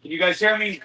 Can you guys hear me?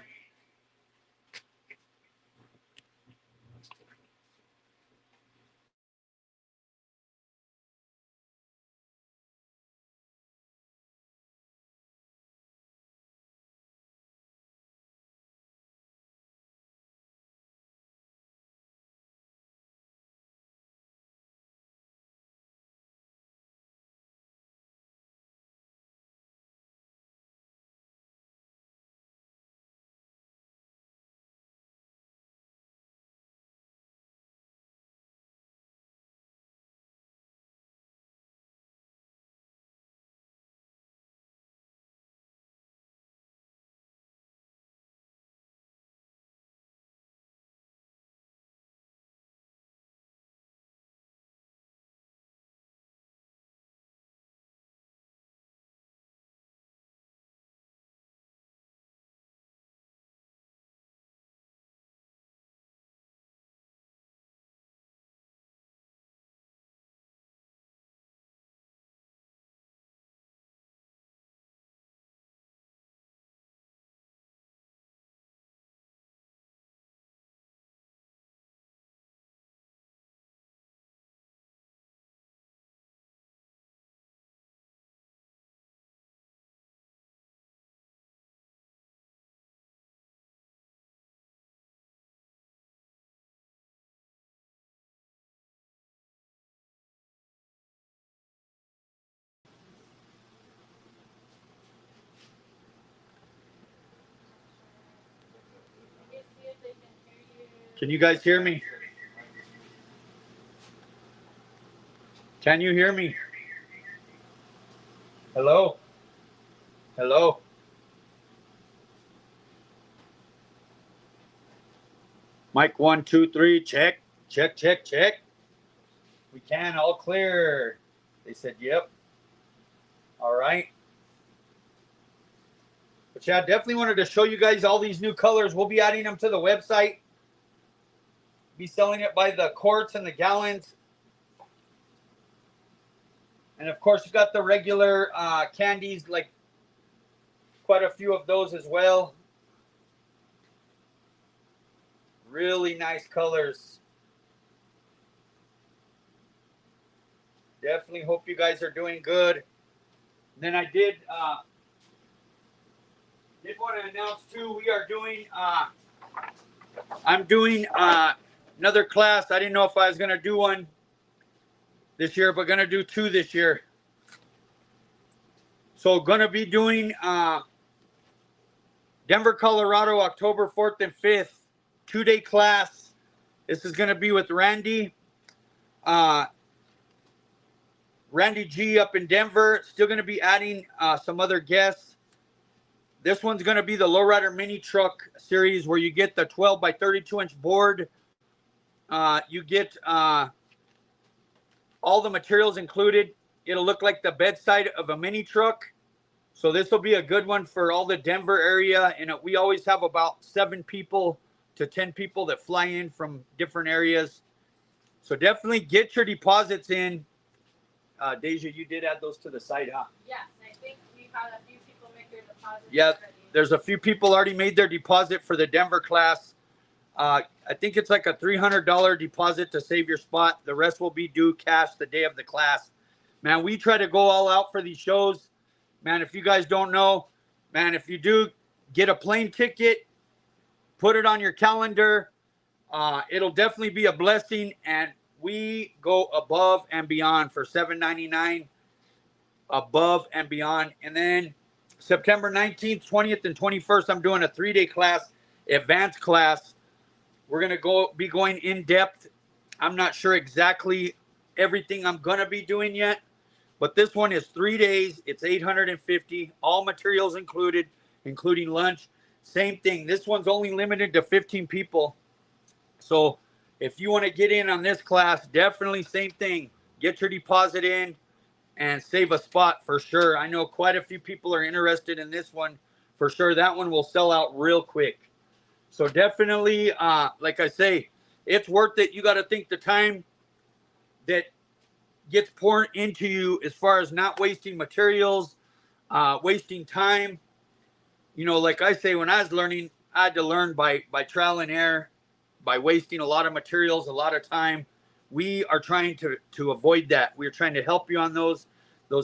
Can you guys hear me? Can you hear me? Hello? Hello? Mic 1, 2, 3. Check. Check, check, check. We can. All clear. They said, yep. All right. But yeah, definitely wanted to show you guys all these new colors. We'll be adding them to the website. Be selling it by the quarts and the gallons. And of course, you got the regular candies, like quite a few of those as well. Really nice colors. Definitely hope you guys are doing good. And then I did want to announce too, we are doing, I'm doing another class. I didn't know if I was going to do one this year, but going to do 2 this year. So going to be doing Denver, Colorado, October 4th and 5th, 2-day class. This is going to be with Randy. Randy G up in Denver. Still going to be adding some other guests. This one's going to be the Lowrider mini truck series where you get the 12 by 32 inch board. You get all the materials included. It'll look like the bedside of a mini truck. So this will be a good one for all the Denver area. And we always have about 7 people to 10 people that fly in from different areas. So definitely get your deposits in. Deja, you did add those to the site, huh? Yes, I think we've had a few people make their deposits. Yeah, already. There's a few people already made their deposit for the Denver class. I think it's like a $300 deposit to save your spot. The rest will be due cash the day of the class. Man, we try to go all out for these shows. Man, if you guys don't know, man, if you do get a plane ticket, put it on your calendar. It'll definitely be a blessing, and we go above and beyond for $7.99, above and beyond. And then September 19th, 20th, and 21st, I'm doing a 3-day class, advanced class. We're going to be going in depth. I'm not sure exactly everything I'm going to be doing yet, but this one is 3 days. It's $850, all materials included, including lunch. Same thing. This one's only limited to 15 people. So if you want to get in on this class, definitely same thing. Get your deposit in and save a spot for sure. I know quite a few people are interested in this one for sure. That one will sell out real quick. So definitely, like I say, it's worth it. You got to think the time that gets poured into you as far as not wasting materials, wasting time. you know, like I say, when I was learning, I had to learn by trial and error, by wasting a lot of materials, a lot of time. We are trying to avoid that. We're trying to help you on those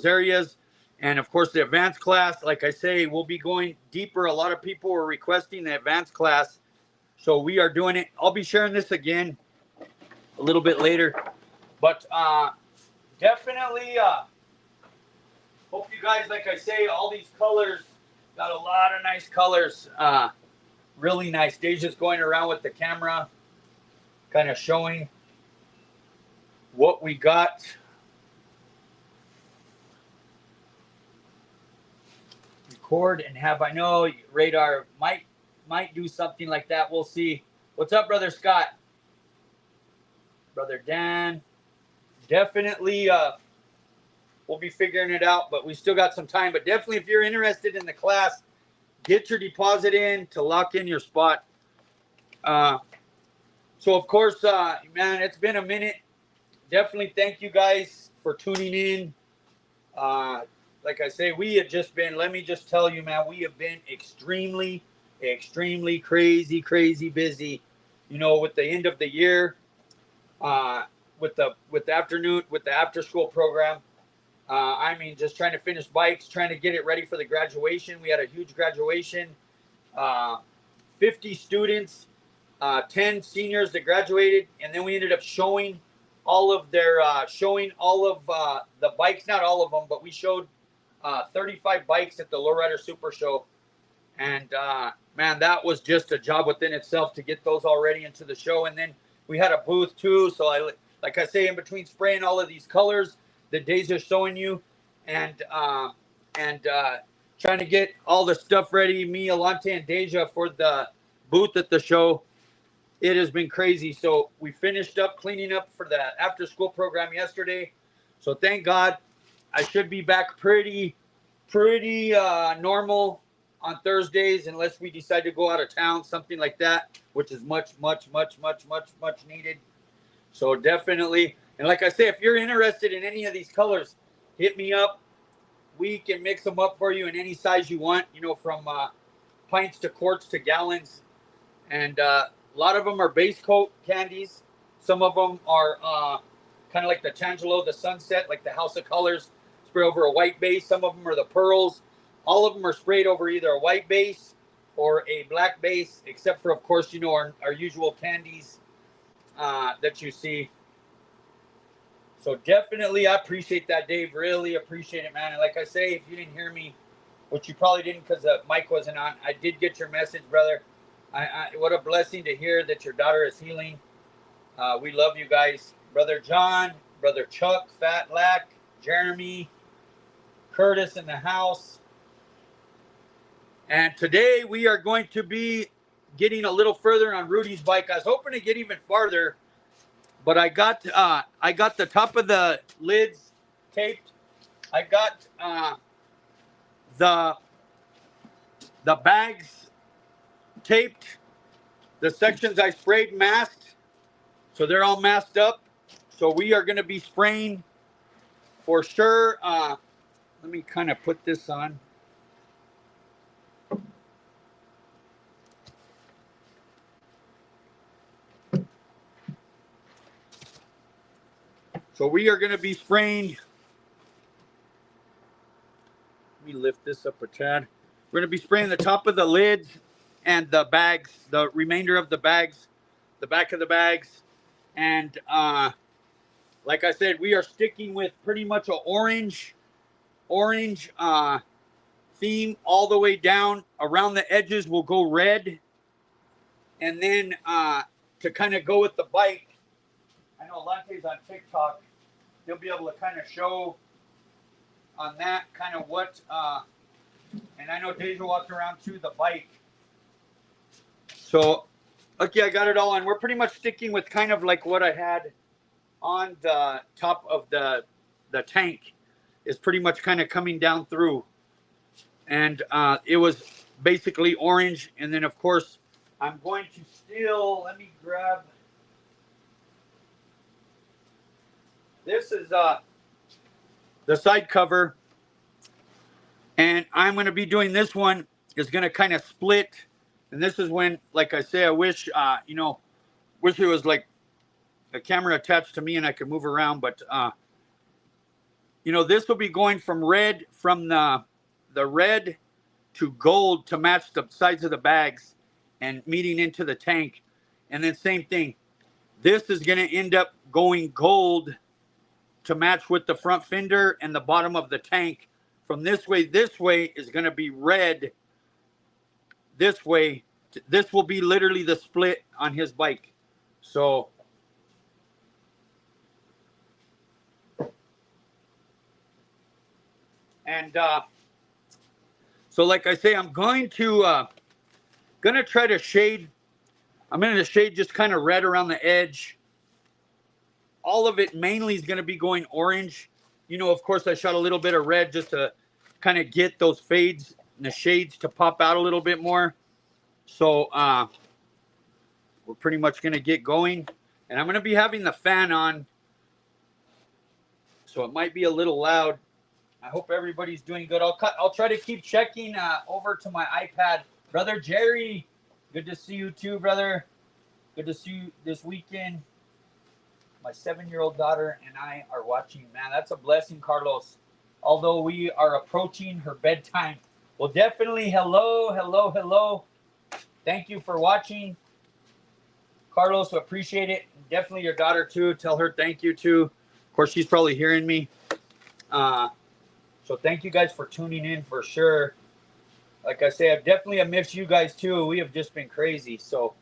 areas. And of course, the advanced class, like I say, we'll be going deeper. A lot of people were requesting the advanced class, so we are doing it. I'll be sharing this again a little bit later, but definitely hope you guys, like I say, all these colors got a lot of nice colors. Really nice. Deja's going around with the camera, kind of showing what we got. Record and have, I know radar might do something like that. We'll see. What's up, brother Scott? Brother Dan. Definitely we'll be figuring it out, but we still got some time. But definitely, if you're interested in the class, get your deposit in to lock in your spot. So of course, man, it's been a minute. Definitely thank you guys for tuning in. Like I say, we have just been, let me just tell you, man, we have been extremely crazy busy, you know, with the end of the year, with the after school program. I mean, just trying to finish bikes, trying to get it ready for the graduation. We had a huge graduation, 50 students, 10 seniors that graduated, and then we ended up showing all of the bikes, not all of them, but we showed 35 bikes at the Lowrider Super Show. And man, that was just a job within itself to get those all ready into the show. And then we had a booth too. So like I say, in between spraying all of these colors that Deja's showing you, and trying to get all the stuff ready, me, Alante, and Deja for the booth at the show, it has been crazy. So we finished up cleaning up for the after school program yesterday. So thank God. I should be back pretty normal on Thursdays, unless we decide to go out of town, something like that, which is much needed. So definitely, and like I say, if you're interested in any of these colors, hit me up. We can mix them up for you in any size you want, you know, from pints to quarts to gallons. And a lot of them are base coat candies. Some of them are kind of like the Tangelo, the Sunset, like the House of Colors, spray over a white base. Some of them are the Pearls. All of them are sprayed over either a white base or a black base, except for, of course, you know, our usual candies that you see. So definitely, I appreciate that, Dave. Really appreciate it, man. And like I say, if you didn't hear me, which you probably didn't because the mic wasn't on, I did get your message, brother. What a blessing to hear that your daughter is healing. We love you guys. Brother John, Brother Chuck, Fat Lack, Jeremy, Curtis in the house. And today we are going to be getting a little further on Rudy's bike. I was hoping to get even farther, but I got the top of the lids taped. I got the bags taped. The sections I sprayed masked, so they're all masked up. So we are going to be spraying for sure. Let me kind of put this on. So we are going to be spraying. Let me lift this up a tad. We're going to be spraying the top of the lids and the bags, the remainder of the bags, the back of the bags. And like I said, we are sticking with pretty much an orange theme all the way down. Around the edges will go red. And then to kind of go with the bike, I know Lante's on TikTok. He'll be able to kind of show on that kind of what, and I know Deja walked around to the bike. So, okay, I got it all on. We're pretty much sticking with kind of like what I had on the top of the tank is pretty much kind of coming down through. And it was basically orange. And then, of course, I'm going to still, let me grab, this is the side cover. And I'm going to be doing this one is going to kind of split. And this is when, like I say, I wish, wish it was like a camera attached to me and I could move around. But, this will be going from the red to gold to match the sides of the bags and meeting into the tank. And then same thing. This is going to end up going gold to match with the front fender and the bottom of the tank. From this way is going to be red. This way, this will be literally the split on his bike. So, and so like I say, I'm going to try to shade. I'm going to shade just kind of red around the edge. All of it mainly is going to be going orange. Of course, I shot a little bit of red just to kind of get those fades and the shades to pop out a little bit more. So we're pretty much going to get going. And I'm going to be having the fan on, so it might be a little loud. I hope everybody's doing good. I'll try to keep checking over to my iPad. Brother Jerry, good to see you too, brother. Good to see you this weekend. My 7-year-old daughter and I are watching. Man, that's a blessing, Carlos. Although we are approaching her bedtime. Well, definitely hello. Thank you for watching. Carlos, appreciate it. Definitely your daughter too. Tell her thank you too. Of course, she's probably hearing me. So thank you guys for tuning in for sure. Like I say, I've definitely missed you guys too. We have just been crazy. So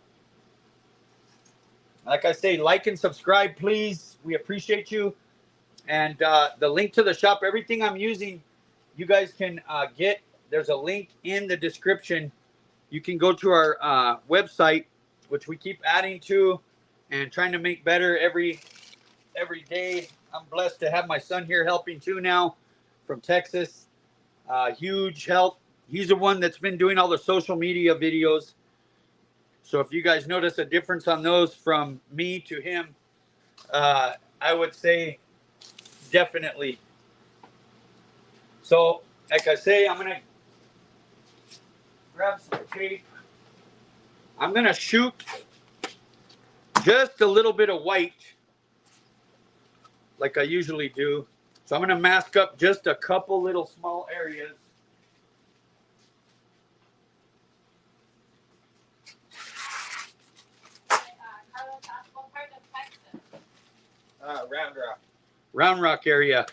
like I say, like and subscribe, please. We appreciate you. And the link to the shop, everything I'm using, you guys can get. There's a link in the description. You can go to our website, which we keep adding to and trying to make better every day. I'm blessed to have my son here helping too now from Texas. Huge help. He's the one that's been doing all the social media videos. So if you guys notice a difference on those from me to him, I would say definitely. So, like I say, I'm going to grab some tape. I'm going to shoot just a little bit of white like I usually do. So I'm going to mask up just a couple little small areas. Round Rock area.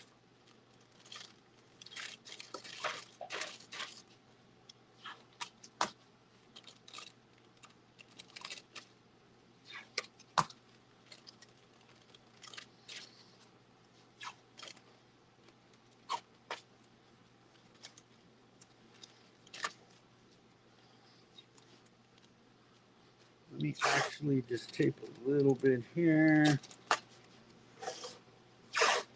Let me actually just tape a little bit here.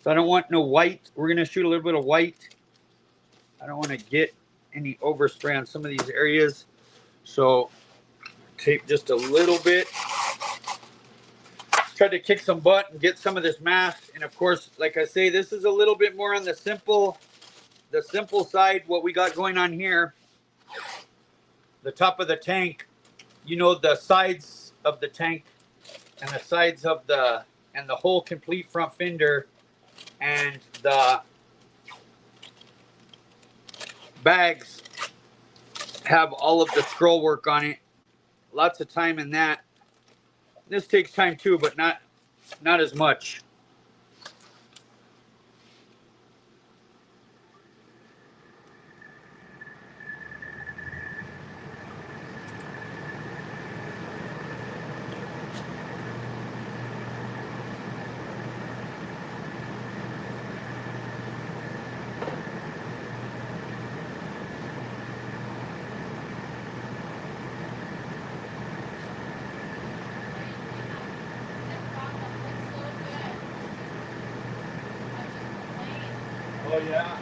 So I don't want no white. We're going to shoot a little bit of white. I don't want to get any overspray on some of these areas. So tape just a little bit. Try to kick some butt and get some of this mask. And of course, like I say, this is a little bit more on the simple side, what we got going on here. The top of the tank, the sides of the tank and the sides of the whole complete front fender and the bags have all of the scroll work on it. Lots of time in that. This takes time too, but not as much. Oh yeah.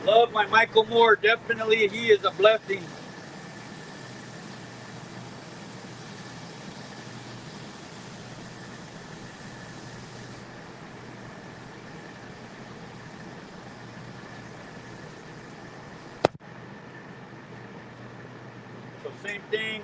Love my Michael Moore. Definitely, he is a blessing. So same thing.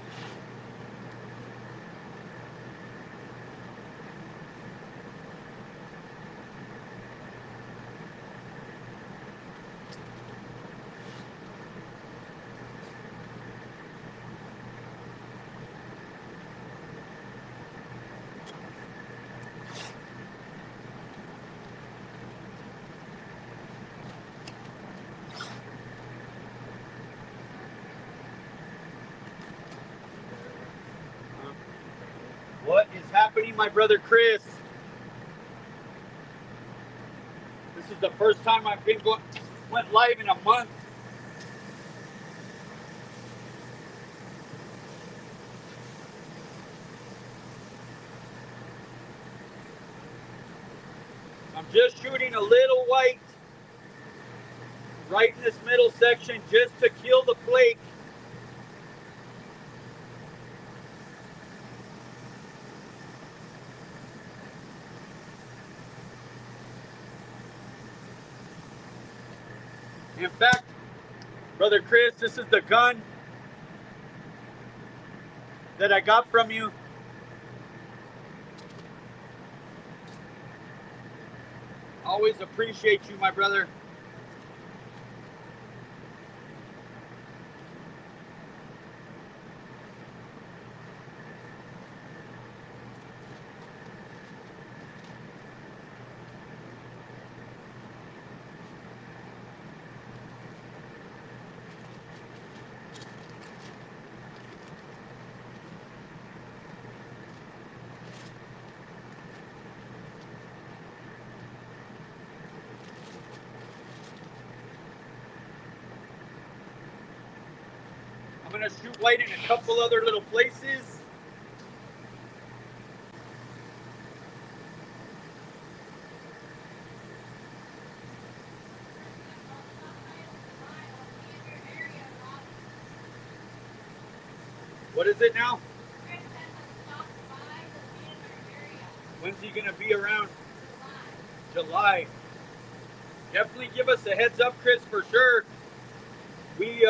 What is happening, my brother Chris? This is the first time I've went live in a month. I'm just shooting a little white right in this middle section just to kill the flake. In fact, brother Chris, this is the gun that I got from you. Always appreciate you, my brother. I'm gonna shoot white in a couple other little places. What is it now? When's he gonna be around? July. Definitely give us a heads up, Chris, for sure. We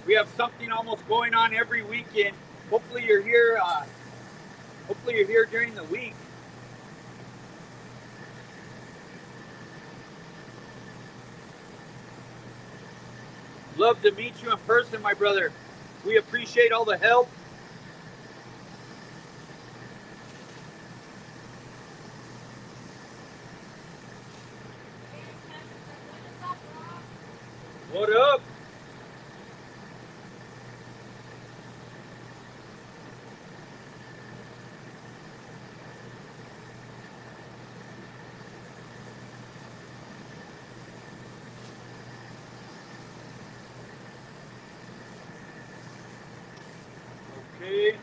we have something almost going on every weekend. Hopefully you're here. Hopefully you're here during the week. Love to meet you in person, my brother. We appreciate all the help. What up? Okay.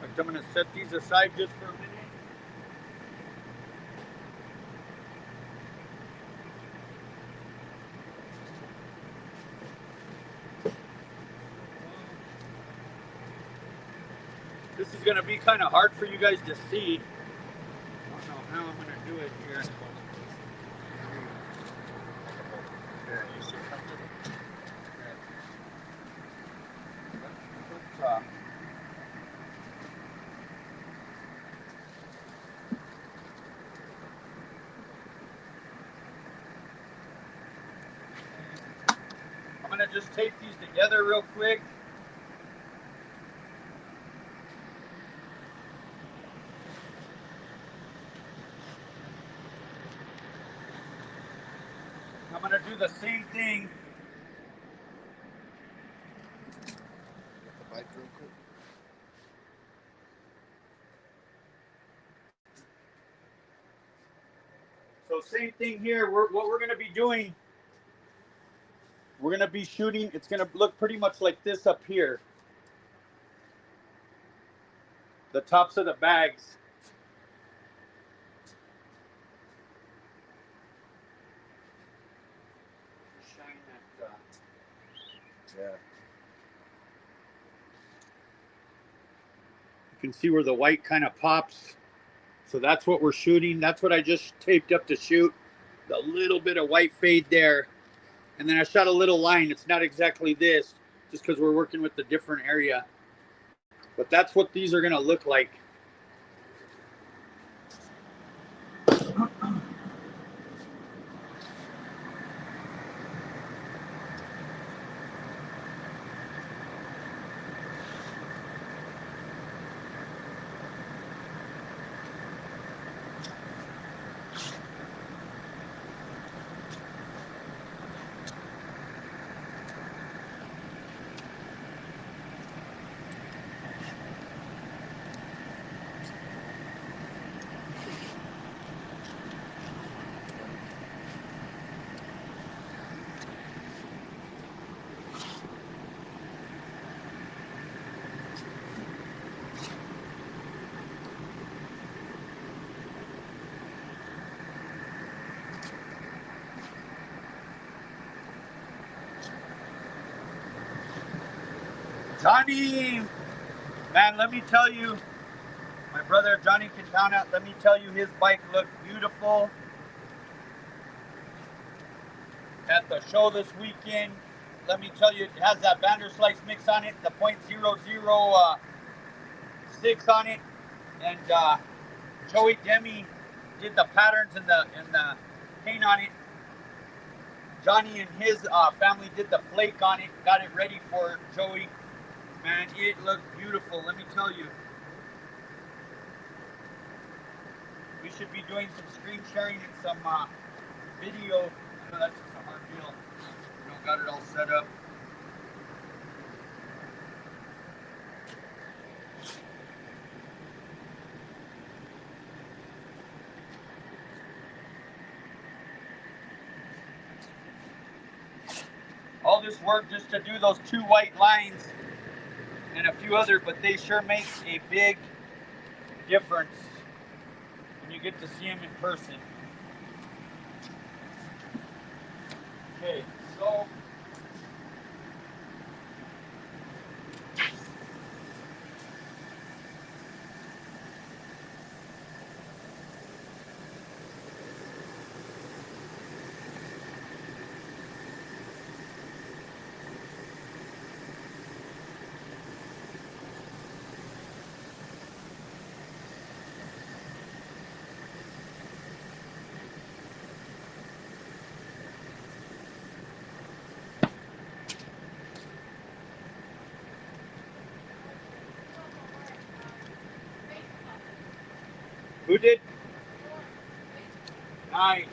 I'm going to set these aside just for a minute. This is going to be kind of hard for you guys to see. I don't know how I'm going to do it here. I'm going to just tape these together real quick. I'm going to do the same thing. So same thing here. What we're going to be doing, we're going to be shooting. It's going to look pretty much like this up here. the tops of the bags. Shine that. Yeah. You can see where the white kind of pops. So that's what we're shooting. That's what I just taped up to shoot. The little bit of white fade there. And then I shot a little line. It's not exactly this, just because we're working with the different area. But that's what these are going to look like. Johnny, man, let me tell you, my brother Johnny Quintana, let me tell you, his bike looked beautiful at the show this weekend. Let me tell you, it has that Vanderslice mix on it, the .006 on it, and Joey Demi did the patterns and the paint on it. Johnny and his family did the flake on it, got it ready for Joey. Man, it looked beautiful, let me tell you. We should be doing some screen sharing and some video. I know that's just a hard deal. We don't got it all set up. All this work just to do those 2 white lines and a few other, but they sure make a big difference when you get to see them in person. Okay, so who did? Nice.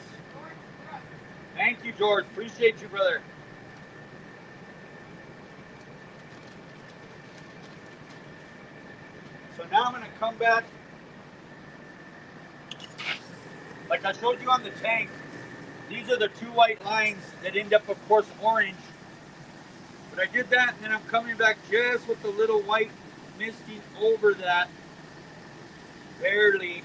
Thank you, George. Appreciate you, brother. So now I'm going to come back. Like I showed you on the tank, these are the 2 white lines that end up, of course, orange. But I did that, and then I'm coming back just with the little white misting over that. Barely.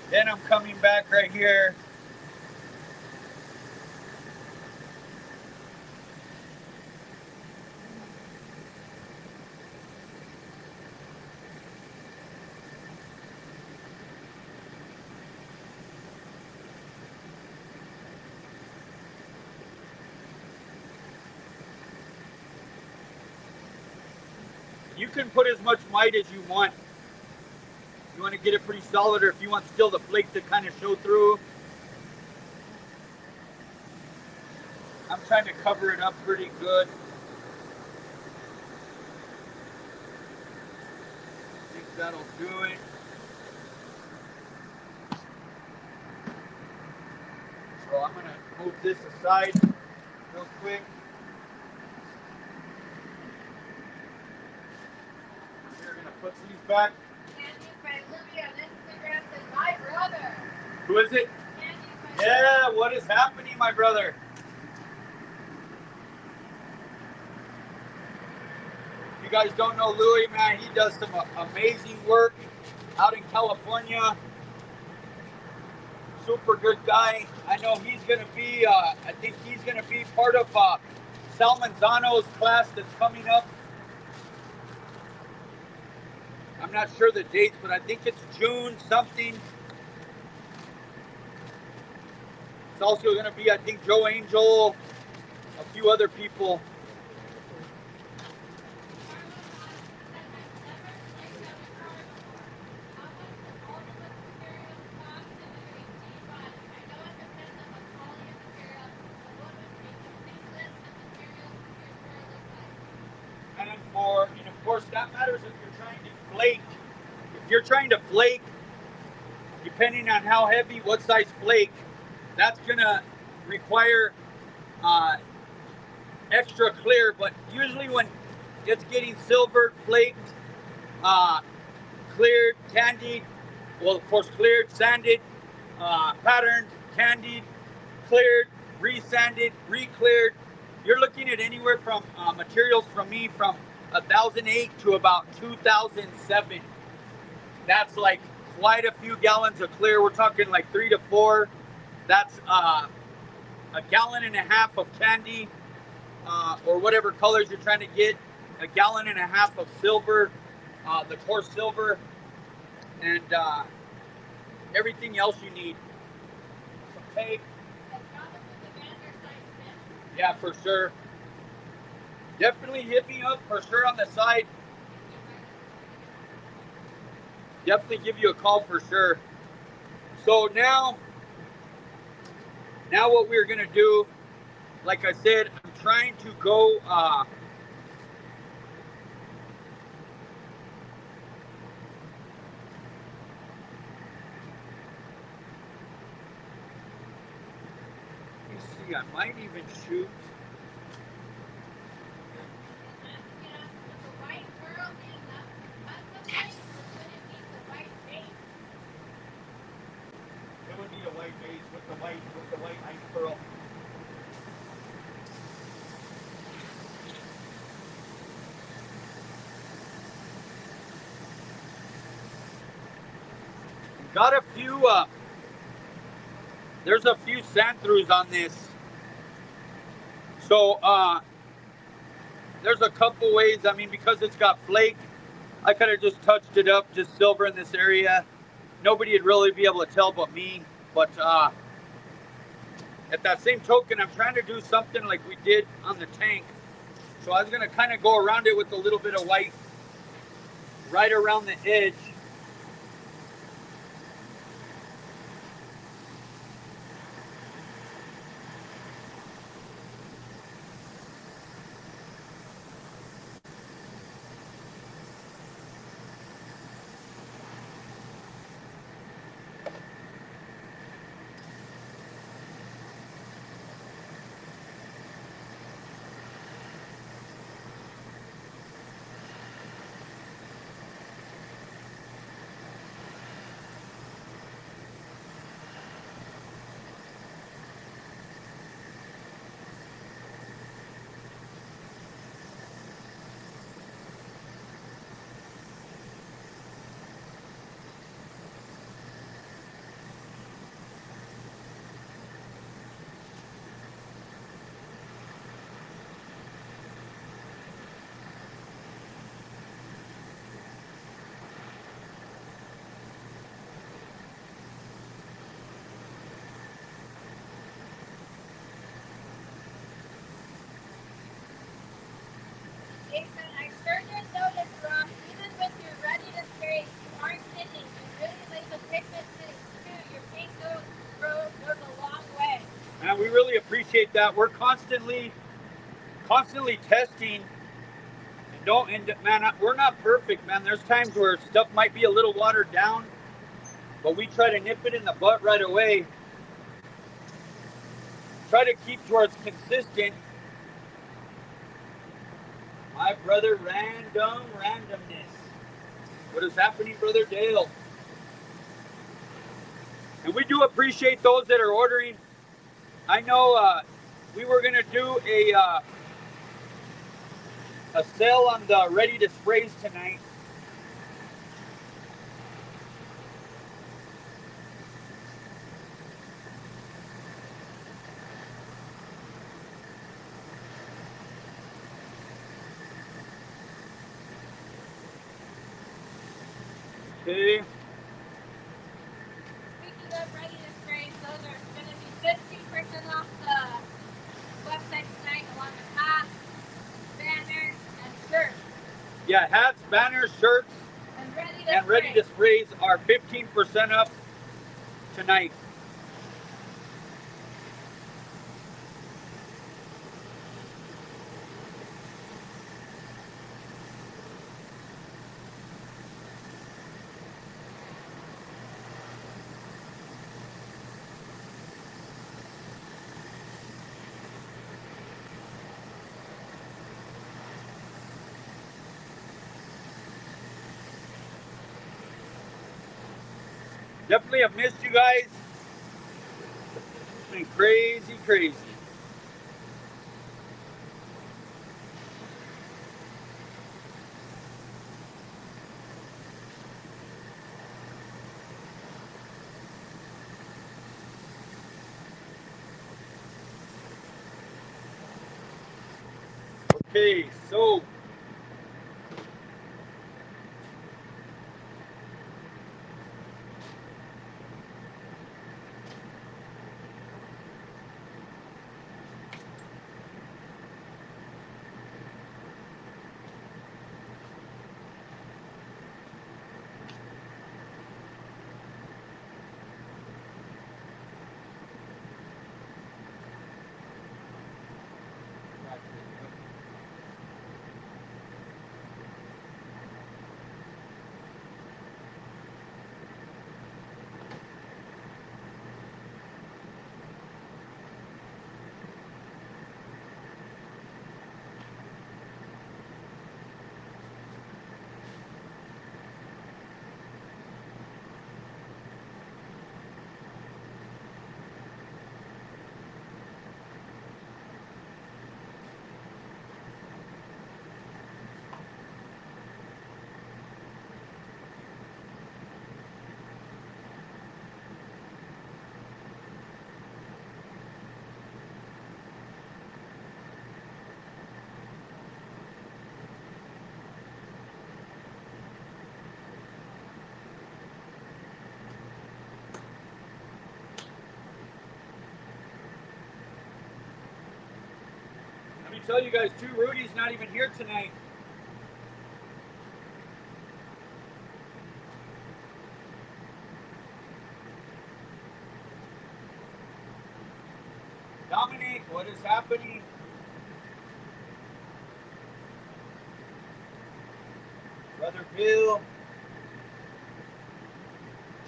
Then I'm coming back right here. You can put as much might as you want. You want to get it pretty solid, or if you want still the flake to kind of show through. I'm trying to cover it up pretty good. I think that'll do it. So I'm going to move this aside real quick. We're going to put these back. My brother. Who is it? Yeah, what is happening, my brother? you guys don't know Louis, man, he does some amazing work out in California. Super good guy. I know he's going to be, I think he's going to be part of Sal Manzano's class that's coming up. I'm not sure the dates, but I think it's June something. It's also going to be, I think, Joe Angel, a few other people. And of course, that matters if you're trying to flake. If you're trying to flake, depending on how heavy, what size flake, that's gonna require extra clear. But usually when it's getting silvered, flaked, cleared, candied, well, of course, cleared, sanded, patterned, candied, cleared, re-sanded, re-cleared, you're looking at anywhere from materials from me from 1008 to about 2007. That's like quite a few gallons of clear. We're talking like 3 to 4. That's a gallon and a half of candy, or whatever colors you're trying to get. A gallon and a half of silver, the coarse silver, and everything else you need. Some tape. Yeah, for sure. Definitely hit me up for sure on the side. Definitely give you a call for sure. So now what we're gonna do, like I said, I'm trying to go let me see, I might even shoot. It would be a white base with the white ice pearl. Got a few there's a few sand throughs on this. So there's a couple ways. I mean, because it's got flake, I could have just touched it up, just silver in this area. Nobody would really be able to tell but me. But at that same token, I'm trying to do something like we did on the tank. So I was gonna kind of go around it with a little bit of white right around the edge. And we really appreciate that. We're constantly testing. And man, we're not perfect, man. There's times where stuff might be a little watered down, but we try to nip it in the butt right away. Try to keep towards consistent. My brother, randomness. What is happening, Brother Dale? And we do appreciate those that are ordering. I know we were gonna do a sale on the ready to sprays tonight. Okay. Speaking of ready to spray, those are going to be 15% off the website tonight, along with hats, banners, and shirts. Yeah, hats, banners, shirts, And ready to spray. sprays are 15% up tonight. Definitely have missed you guys. It's been crazy, crazy. Okay, so let me tell you guys too, Rudy's not even here tonight. Dominic, what is happening? Brother Bill.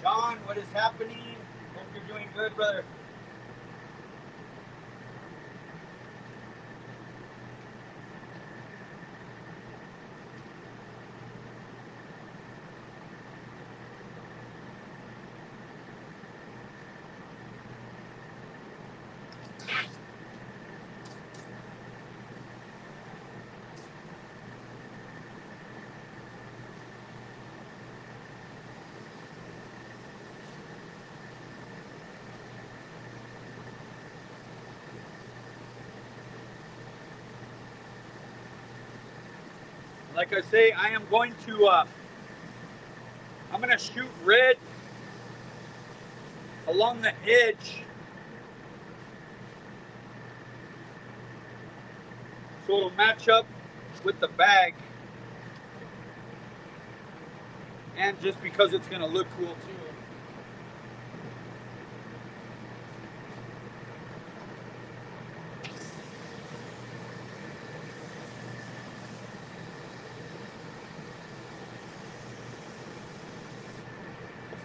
John, what is happening? Hope you're doing good, brother. Like I say, I am going to, I'm going to shoot red along the edge so it'll match up with the bag. And just because it's going to look cool too.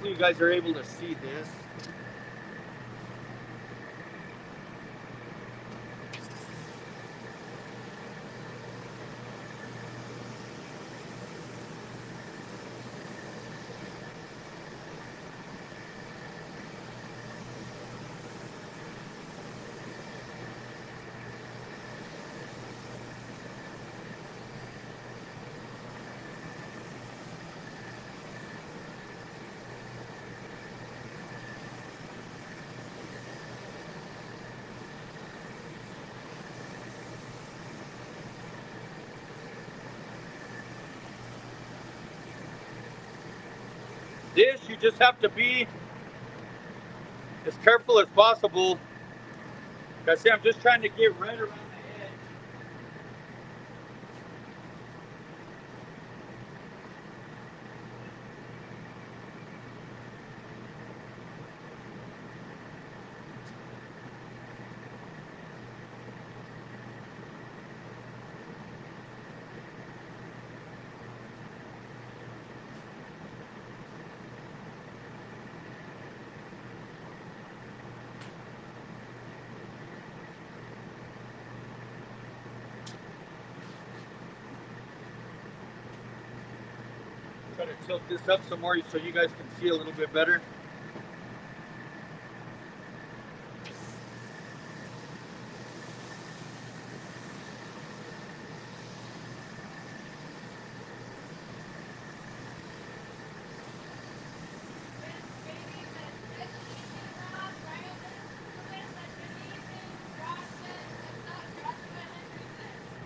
Hopefully you guys are able to see this. you just have to be as careful as possible. Like I say, I'm just trying to get right around the edge. Try to tilt this up some more so you guys can see a little bit better.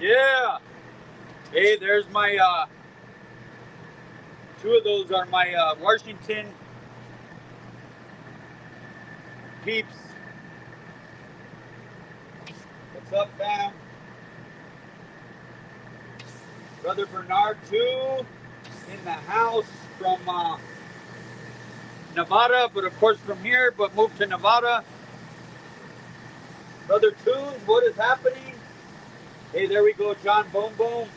Yeah. Hey, there's my two of those are my Washington peeps. What's up, fam? Brother Bernard too in the house from Nevada, but of course from here, but moved to Nevada. Brother Tunes, what is happening? Hey, there we go, John Boom Boom.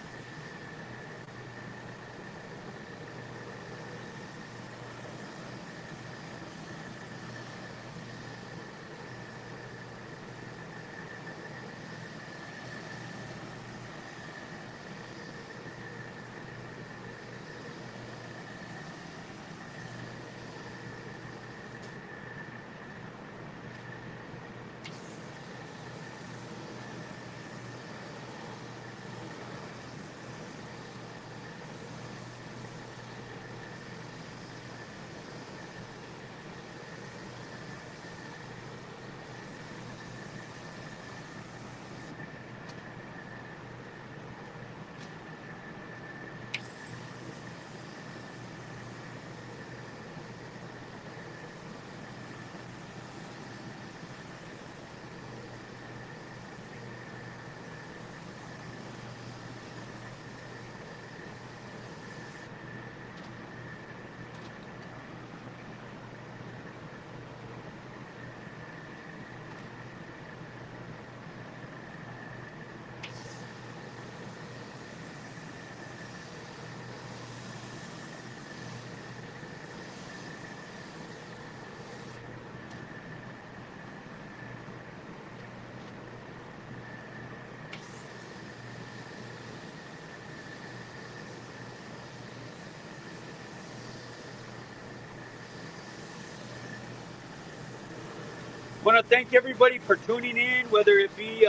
I want to thank everybody for tuning in, whether it be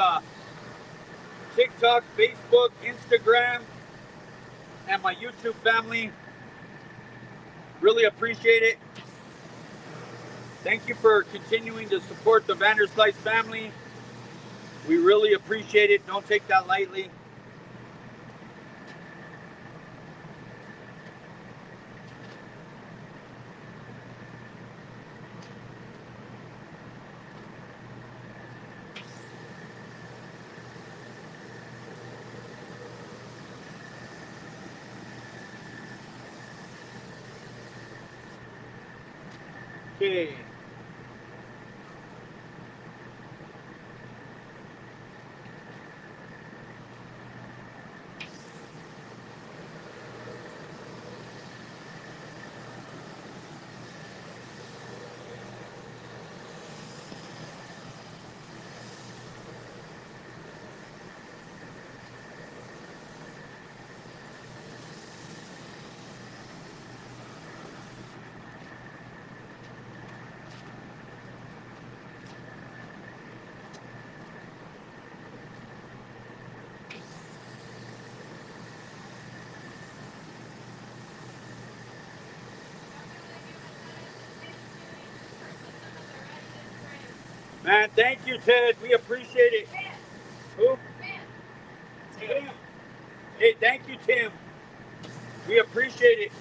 TikTok, Facebook, Instagram, and my YouTube family. Really appreciate it. Thank you for continuing to support the Vanderslice family. We really appreciate it. Don't take that lightly. Okay. Man, thank you, Ted. We appreciate it. Who? Tim. Hey, thank you, Tim. We appreciate it.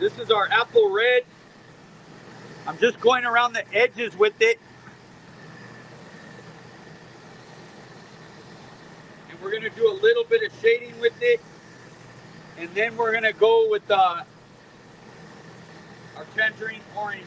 This is our apple red. I'm just going around the edges with it. And we're gonna do a little bit of shading with it. And then we're gonna go with our tangerine orange.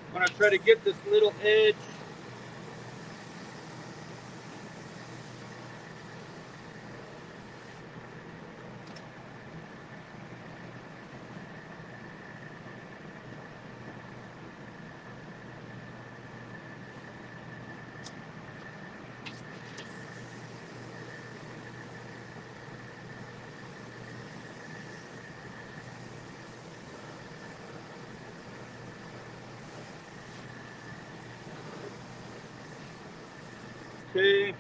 I'm gonna try to get this little edge. Okay.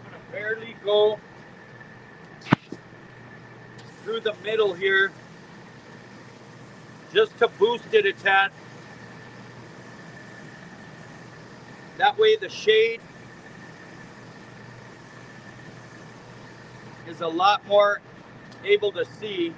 I'm gonna barely go through the middle here just to boost it a tad. That way the shade is a lot more able to see.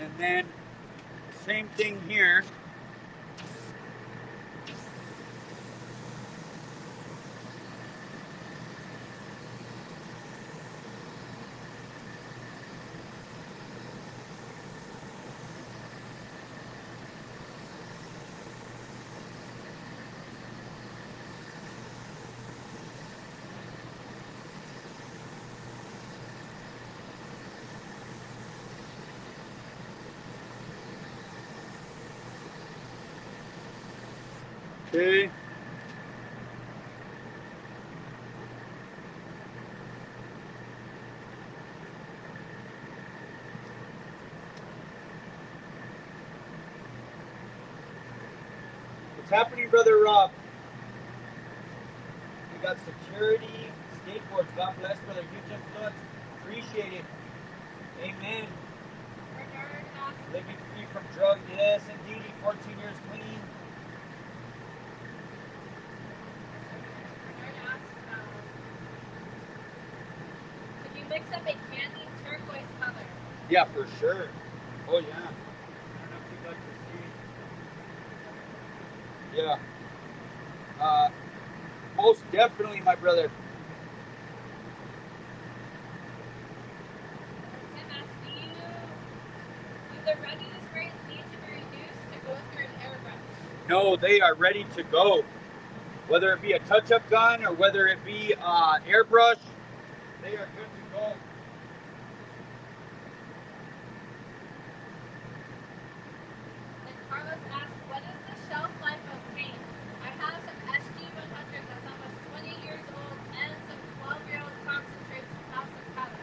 And then same thing here. Okay. What's happening, Brother Rob? We got security, skateboards. God bless, brother. Huge influence. Appreciate it. Amen. Living free from drugs. Yes, indeed. 14 years clean. Could you mix up a candy turquoise color? Yeah, for sure. Oh, yeah. I don't know if you'd like to see. Yeah. Most definitely, my brother. Tim asked, do the ready-to sprays need to be reduced to go through an airbrush? No, they are ready to go. Whether it be a touch-up gun or whether it be airbrush, they are good to go. And Carlos asked, what is the shelf life of paint? I have some SG100 that's almost 20 years old and some 12-year-old concentrates from House of Color.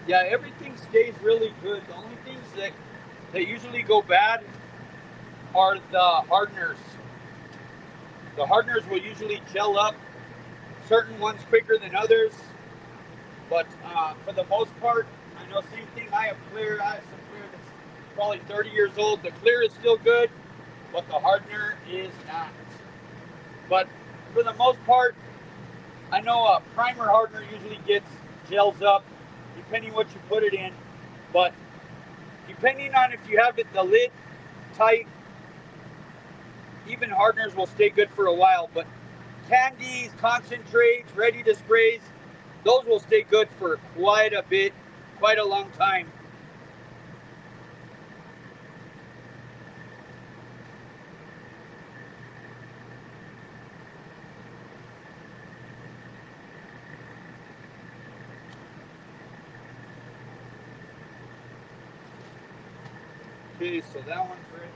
Yeah, everything stays really good. The only things that usually go bad are the hardeners. The hardeners will usually gel up, certain ones quicker than others, but for the most part, I know, same thing. I have clear. I have some clear that's probably 30 years old. The clear is still good, but the hardener is not. But for the most part, I know a primer hardener usually gets gels up, depending what you put it in. But depending on if you have the lid tight, even hardeners will stay good for a while. But candies, concentrates, ready to sprays, those will stay good for quite a bit, quite a long time. Okay, so that one's ready.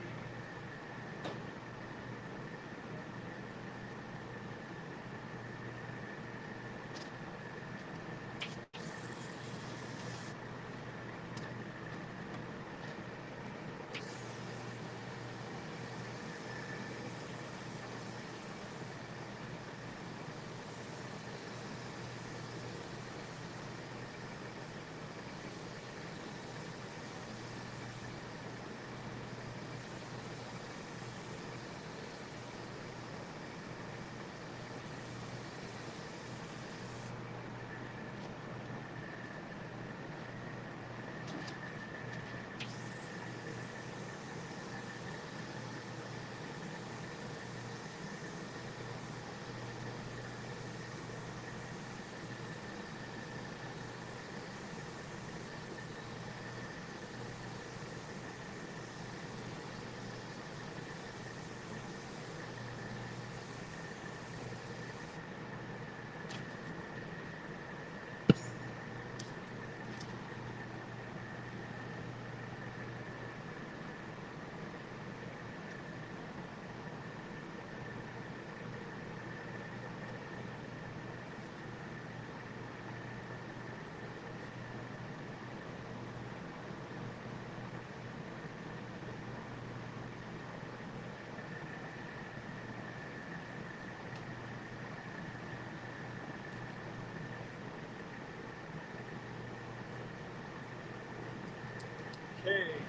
Okay.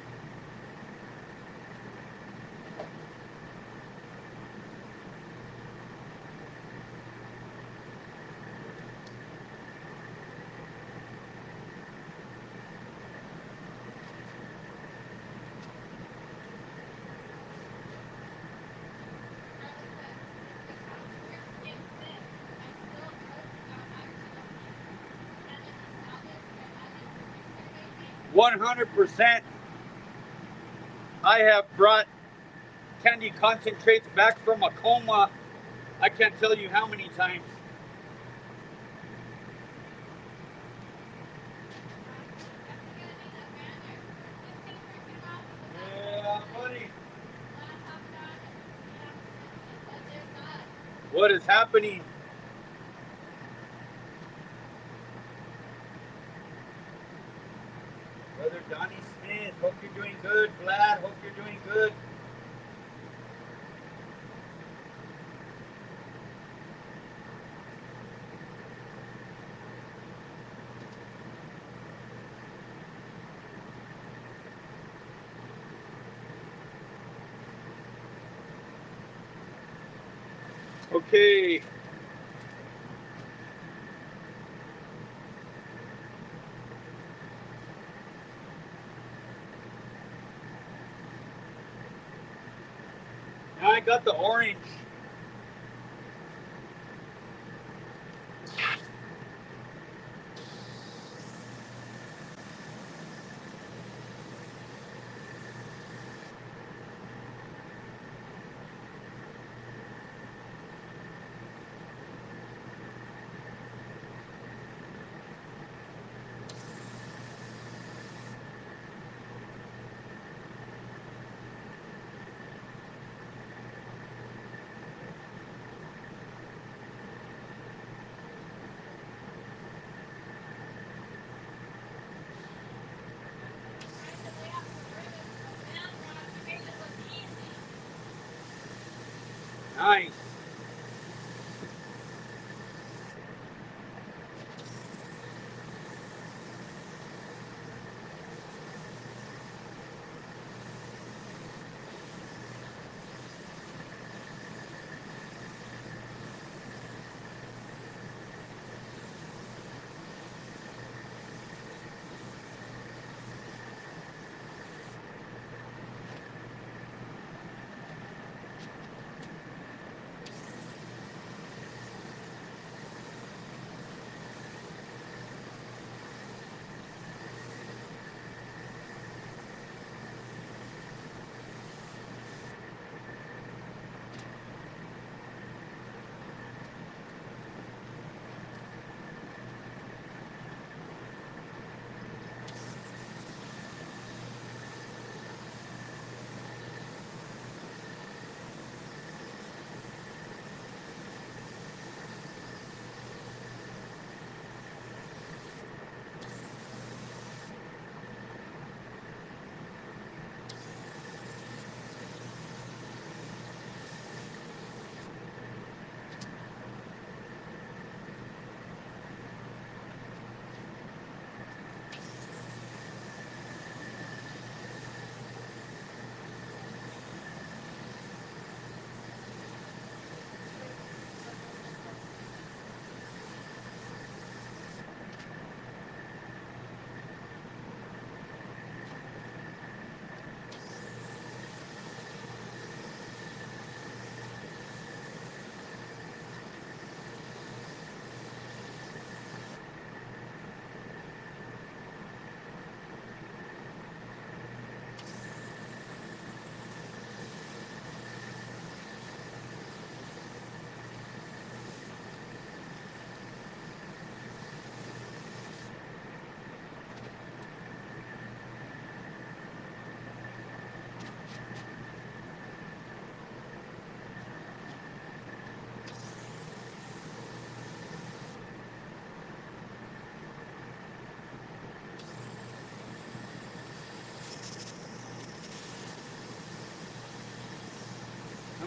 100%. I have brought candy concentrates back from a coma. I can't tell you how many times. Yeah, buddy. What is happening? Brother Donnie Smith, hope you're doing good. Vlad, hope you're doing good. Okay. Now I got the orange. Nice.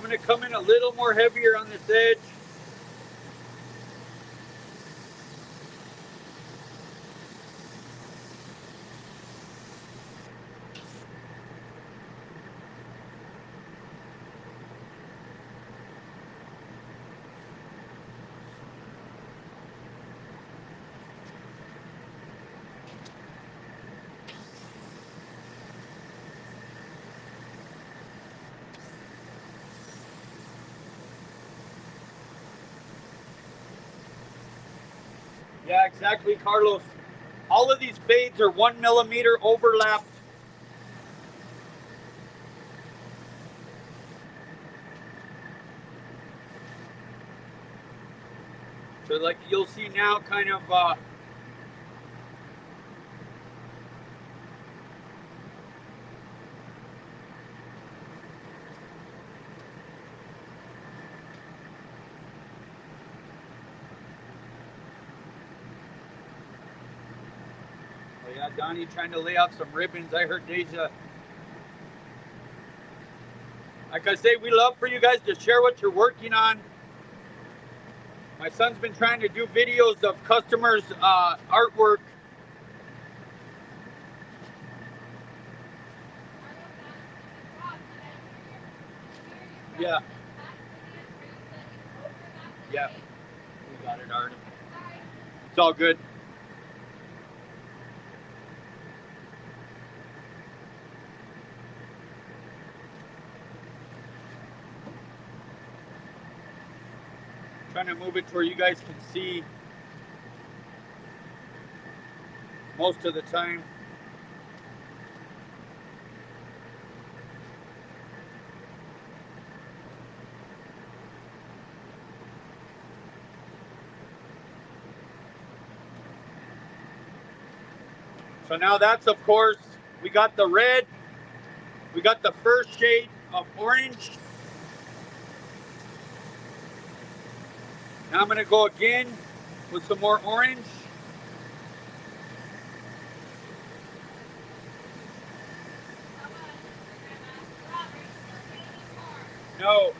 going to come in a little more heavier on this edge. Yeah, exactly, Carlos. All of these fades are 1 millimeter overlapped. So like you'll see now kind of oh yeah, Donnie trying to lay out some ribbons. I heard Deja. Like I say, we love for you guys to share what you're working on. My son's been trying to do videos of customers' artwork. Yeah. Yeah. We got it, Art. It's all good. Trying to move it to where you guys can see most of the time. So now that's, of course, we got the red. We got the first shade of orange. Now I'm going to go again with some more orange. No.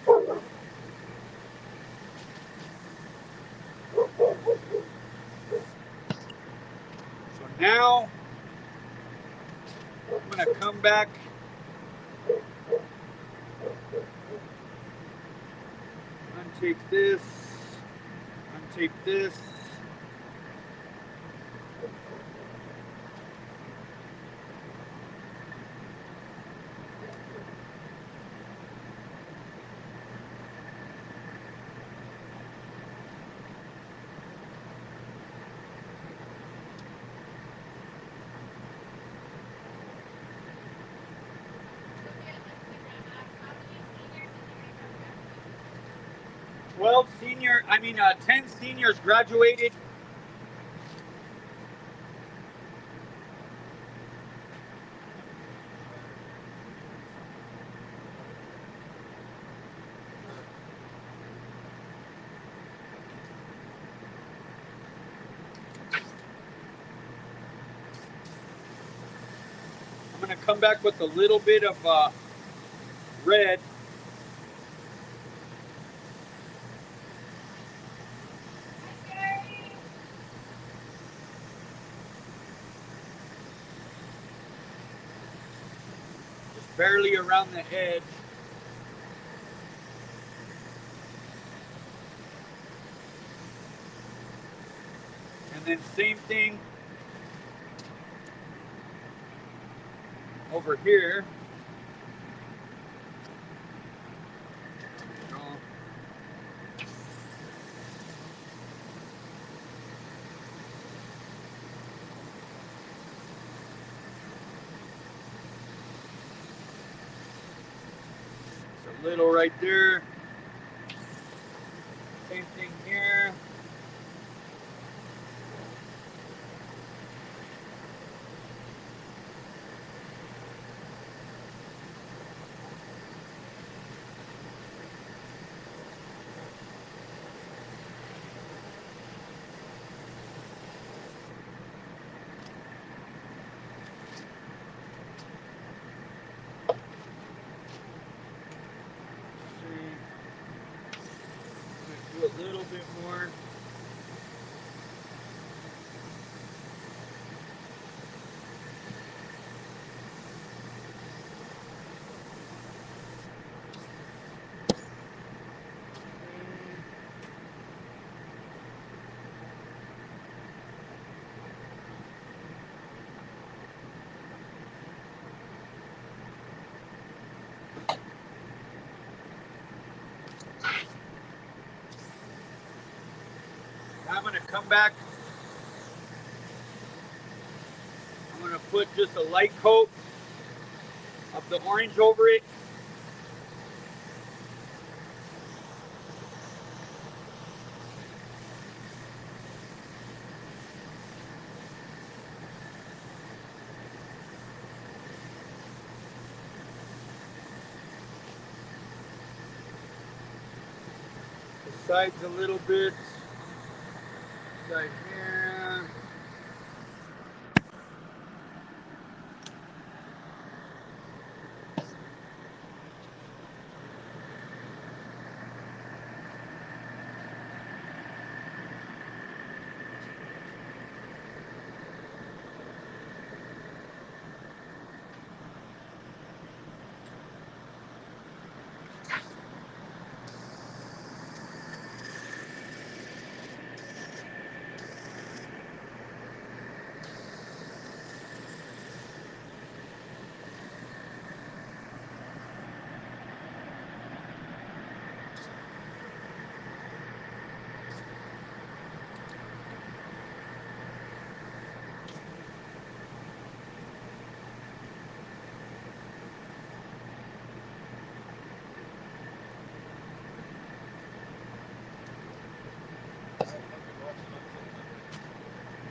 So now I'm going to come back. Untape this. Untape this. 10 seniors graduated. I'm going to come back with a little bit of red. Just barely around the edge. And then same thing over here. It's a little right there. Same thing here. Do a little bit more. I'm going to come back. I'm going to put just a light coat of the orange over it. The sides a little bit. Side here.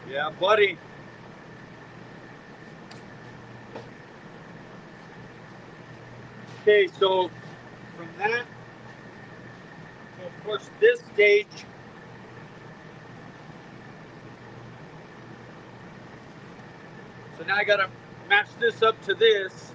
Yeah, buddy. Okay, so from that, of course, this stage, so now I got to match this up to this.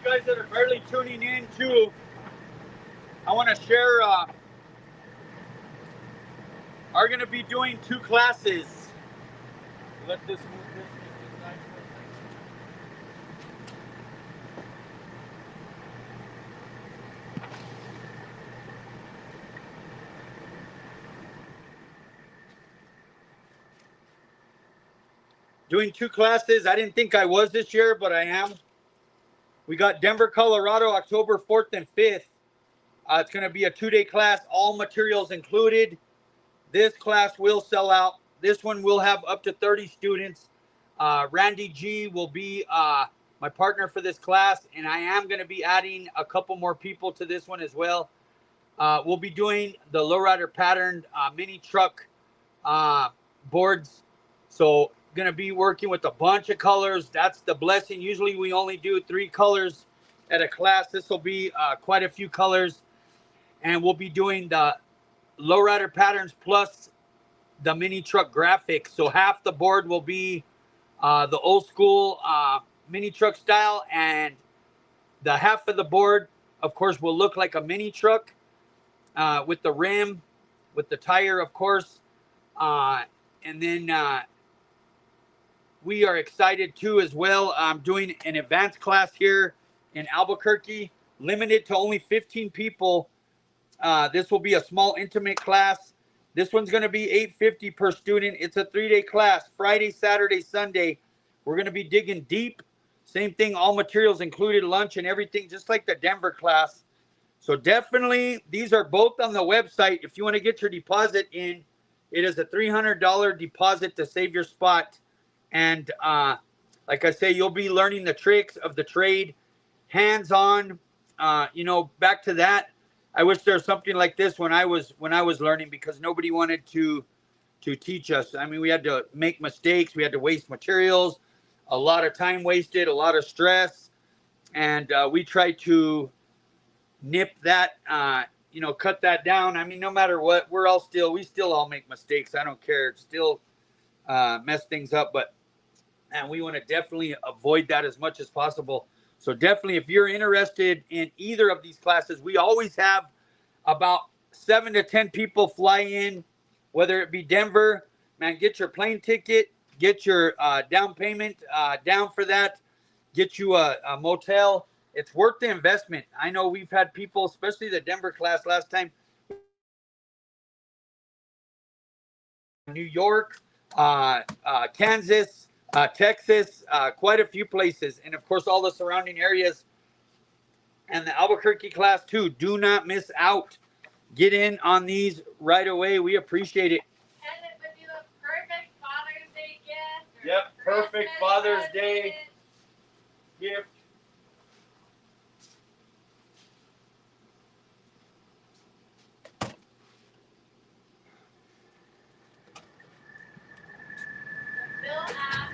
guys that are barely tuning in too, I want to share. Are going to be doing 2 classes. Let this move this aside for a second. Doing 2 classes. I didn't think I was this year, but I am. We got Denver, Colorado, October 4th and 5th. It's going to be a 2-day class, all materials included. This class will sell out. This one will have up to 30 students. Randy G will be my partner for this class, and I am going to be adding a couple more people to this one as well. We'll be doing the Lowrider patterned mini truck boards. So going to be working with a bunch of colors. That's the blessing. Usually we only do 3 colors at a class. This will be quite a few colors. And we'll be doing the Lowrider patterns plus the mini truck graphics. So half the board will be the old school mini truck style, and the half of the board, of course, will look like a mini truck with the rim, with the tire, of course. And then we are excited too as well. I'm doing an advanced class here in Albuquerque, limited to only 15 people. This will be a small intimate class. This one's going to be $8.50 per student. It's a 3-day class, Friday, Saturday, Sunday. We're going to be digging deep. Same thing, all materials included, lunch and everything, just like the Denver class. So definitely, these are both on the website. If you want to get your deposit in, it is a $300 deposit to save your spot. And like I say, you'll be learning the tricks of the trade, hands-on. Back to that. I wish there was something like this when I was learning, because nobody wanted to teach us. I mean, we had to make mistakes. We had to waste materials, a lot of time wasted, a lot of stress. And we tried to nip that, cut that down. I mean, no matter what, we still all make mistakes. I don't care. It's still mess things up. But and we want to definitely avoid that as much as possible. So definitely, if you're interested in either of these classes, we always have about 7 to 10 people fly in, whether it be Denver. Man, get your plane ticket, get your down payment down for that, get you a motel. It's worth the investment. I know we've had people, especially the Denver class last time, New York, Kansas, Texas, quite a few places, and of course all the surrounding areas. And the Albuquerque class too. Do not miss out. Get in on these right away. We appreciate it. And it would be the perfect Father's Day gift. Yep, perfect Father's Day gift. Bill asked,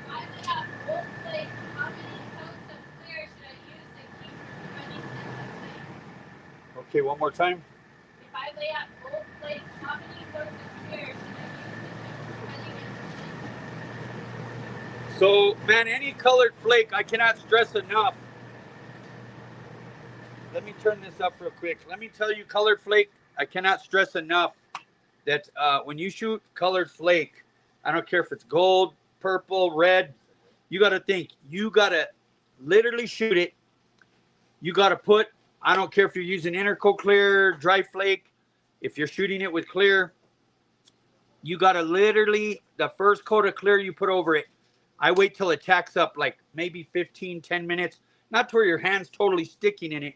why did I have old flake? How many coats of clear should I use to keep running in the flake? Okay, one more time. If I lay out old flake, how many coats of clear should I use to keep running in the flake? So, man, any colored flake, I cannot stress enough. Let me turn this up real quick. Let me tell you, colored flake, I cannot stress enough that when you shoot colored flake, I don't care if it's gold, purple, red, you got to think. You got to literally shoot it. You got to put, I don't care if you're using intercoat clear, dry flake. If you're shooting it with clear, you got to literally, the first coat of clear you put over it, I wait till it tacks up like maybe 15, 10 minutes. Not to where your hand's totally sticking in it,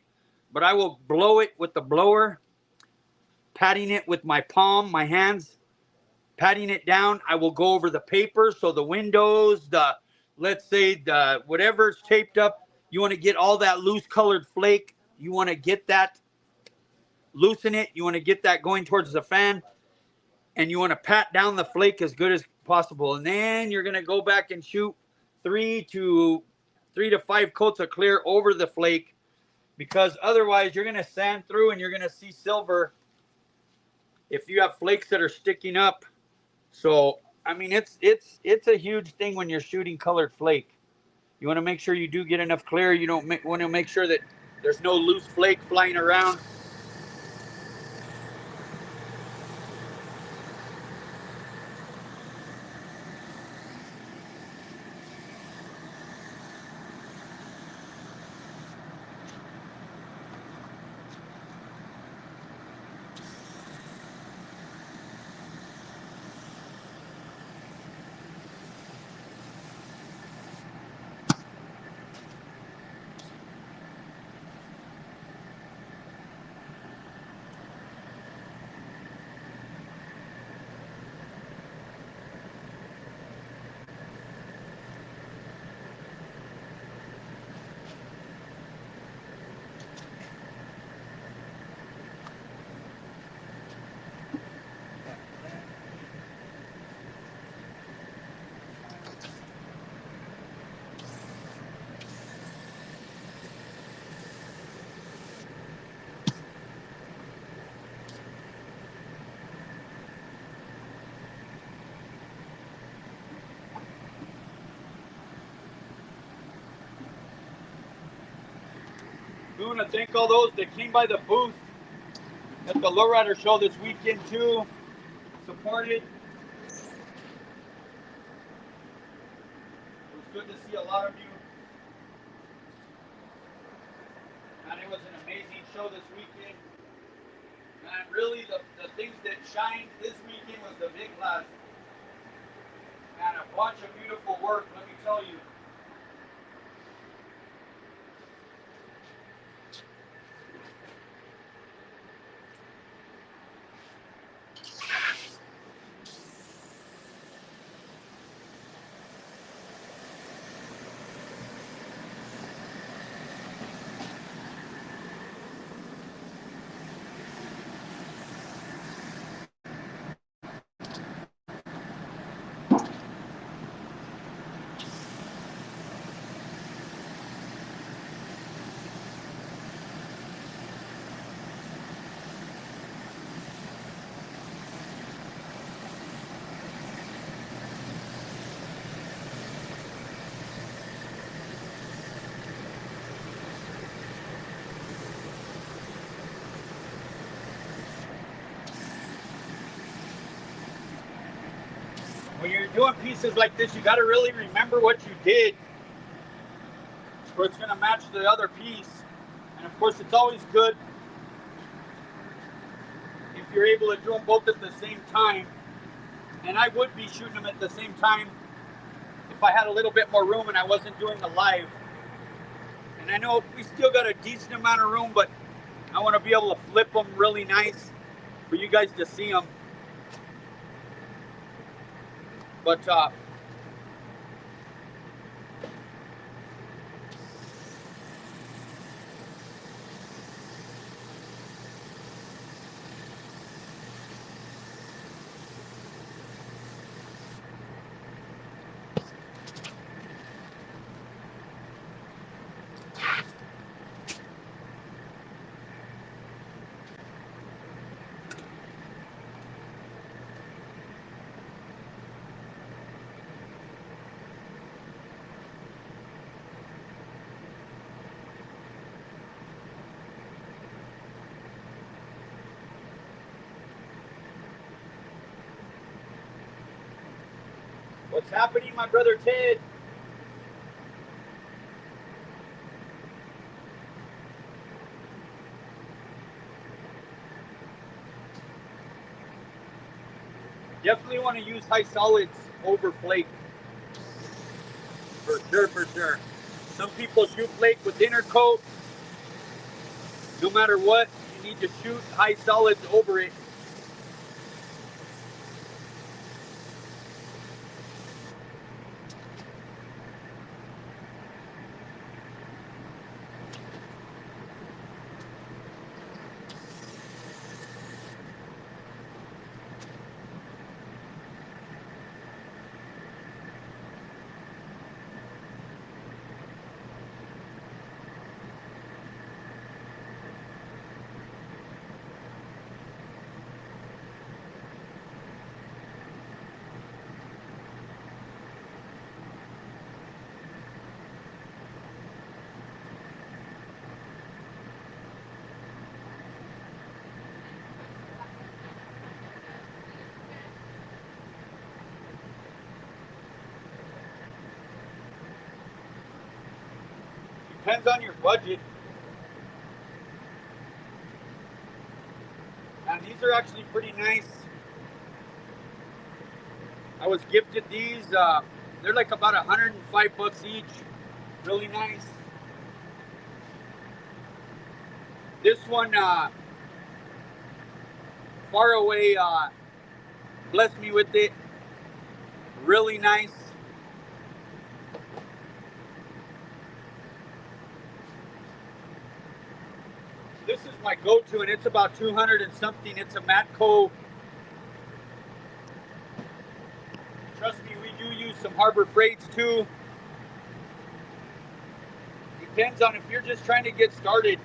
but I will blow it with the blower, patting it with my palm, my hands, patting it down. I will go over the paper. So the windows, let's say the whatever's taped up, you want to get all that loose colored flake. You want to get that, loosen it. You want to get that going towards the fan. And you want to pat down the flake as good as possible. And then you're going to go back and shoot 3 to 5 coats of clear over the flake, because otherwise you're going to sand through and you're going to see silver if you have flakes that are sticking up. So, I mean, it's a huge thing when you're shooting colored flake. You want to make sure you do get enough clear. You don't want to make sure that there's no loose flake flying around. We want to thank all those that came by the booth at the Lowrider show this weekend too. Supported. It was good to see a lot of you. And it was an amazing show this weekend. And really the things that shined this weekend was the Vicla. And a bunch of beautiful work, let me tell you. When you're doing pieces like this, you got to really remember what you did, or it's going to match the other piece. And of course, it's always good if you're able to do them both at the same time. And I would be shooting them at the same time if I had a little bit more room and I wasn't doing the live. And I know we still got a decent amount of room, but I want to be able to flip them really nice for you guys to see them. But what's happening, my brother Ted? Definitely want to use high solids over flake. For sure, for sure. Some people shoot flake with inner coat. No matter what, you need to shoot high solids over it. depends on your budget. And these are actually pretty nice. I was gifted these. They're like about $105 each. Really nice. This one, Far Away, blessed me with it. Really nice. This is my go-to, and it's about 200 and something. It's a Matco. Trust me, we do use some Harbor Freights too. Depends on if you're just trying to get started.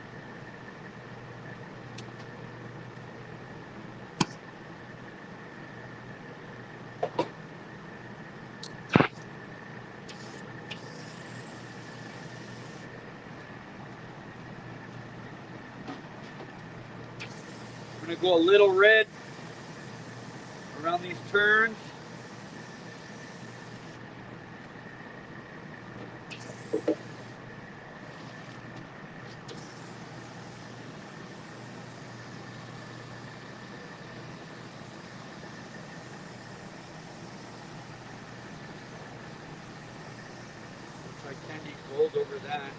I'm gonna go a little red around these turns. Try candy gold over that.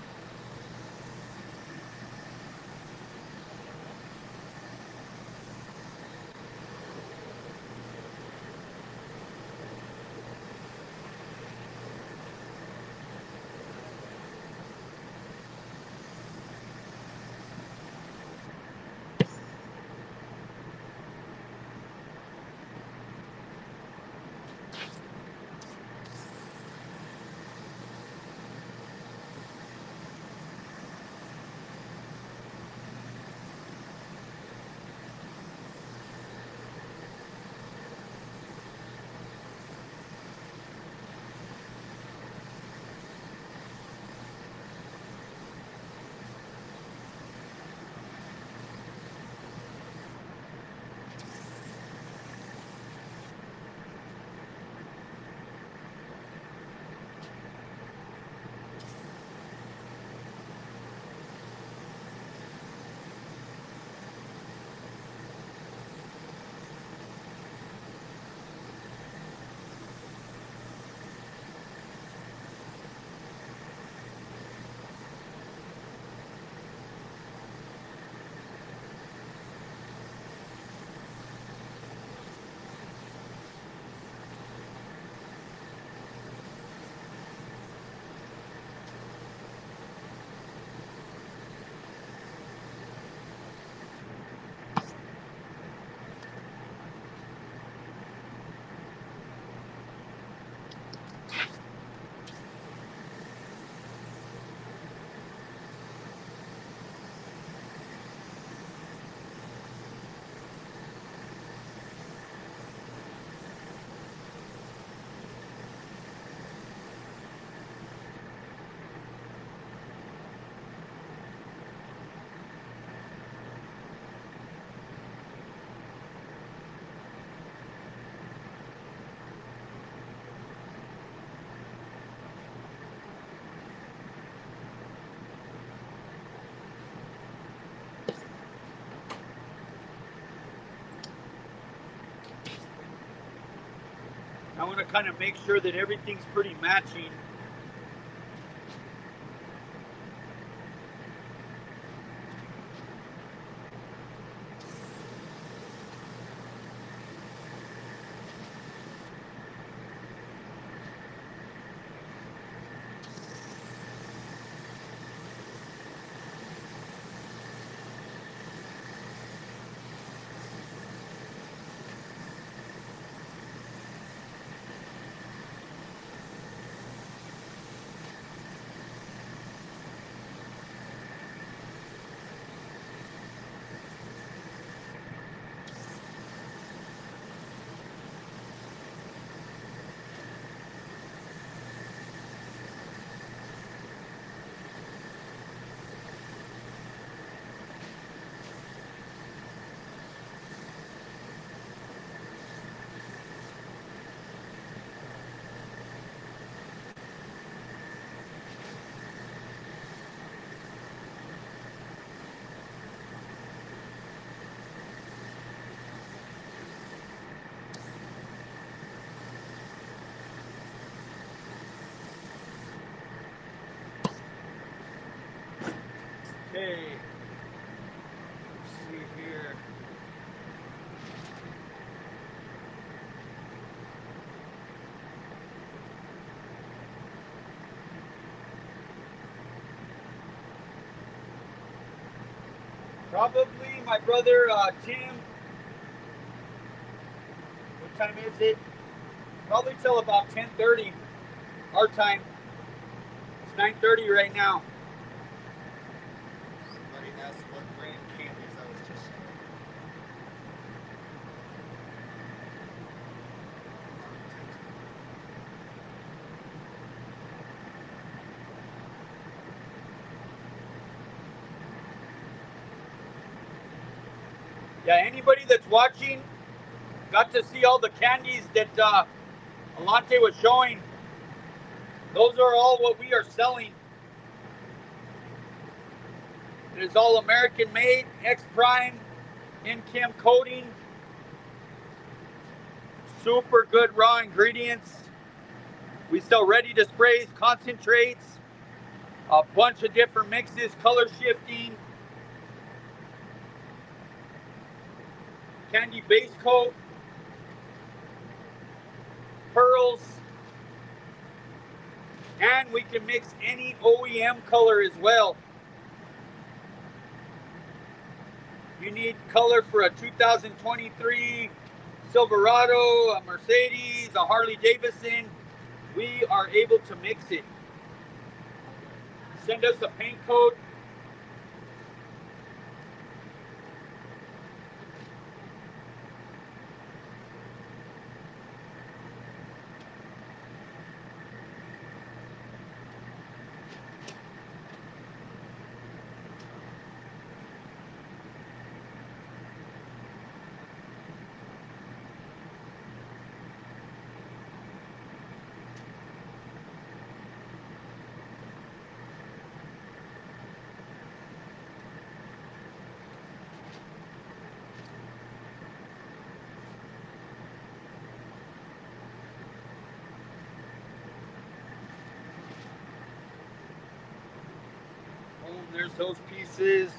I want to kind of make sure that everything's pretty matching. Okay. Let's see here. Probably my brother Tim. What time is it? Probably till about 10:30 our time. It's 9:30 right now. Somebody asked what brand candies I was just showing. Yeah, anybody that's watching got to see all the candies that Alante was showing. Those are all what we are selling. It is all American made, X Prime, in-chem coating, super good raw ingredients. We sell ready to sprays, concentrates, a bunch of different mixes, color shifting, candy base coat, pearls, and we can mix any OEM color as well. You need color for a 2023 Silverado, a Mercedes, a Harley Davidson. We are able to mix it. Send us a paint code. Boom, there's those pieces.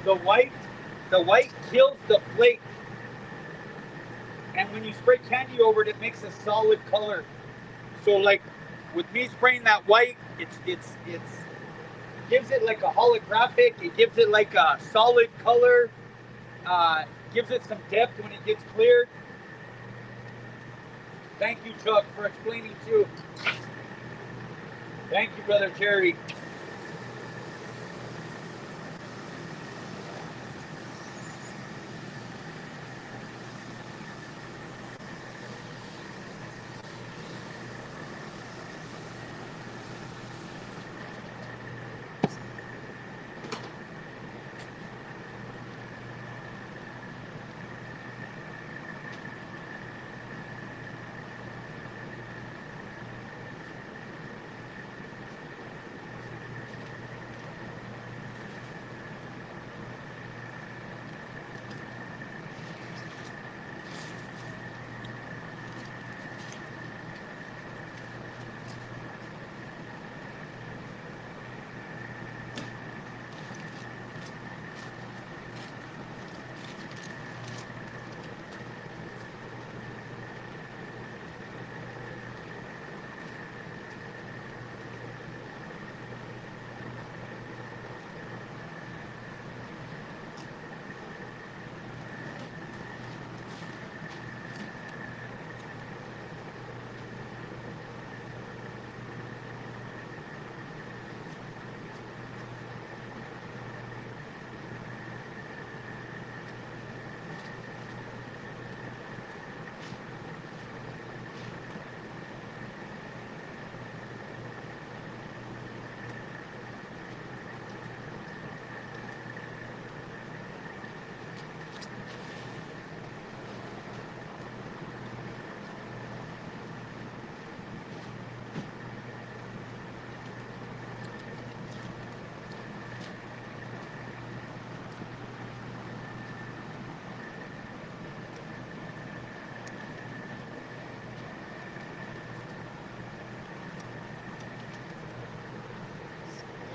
the white, the white kills the flake, and when you spray candy over it, it makes a solid color. So like with me spraying that white, it's gives it like a holographic. It gives it like a solid color. Gives it some depth when it gets cleared. Thank you, Chuck, for explaining too. Thank you, brother Terry.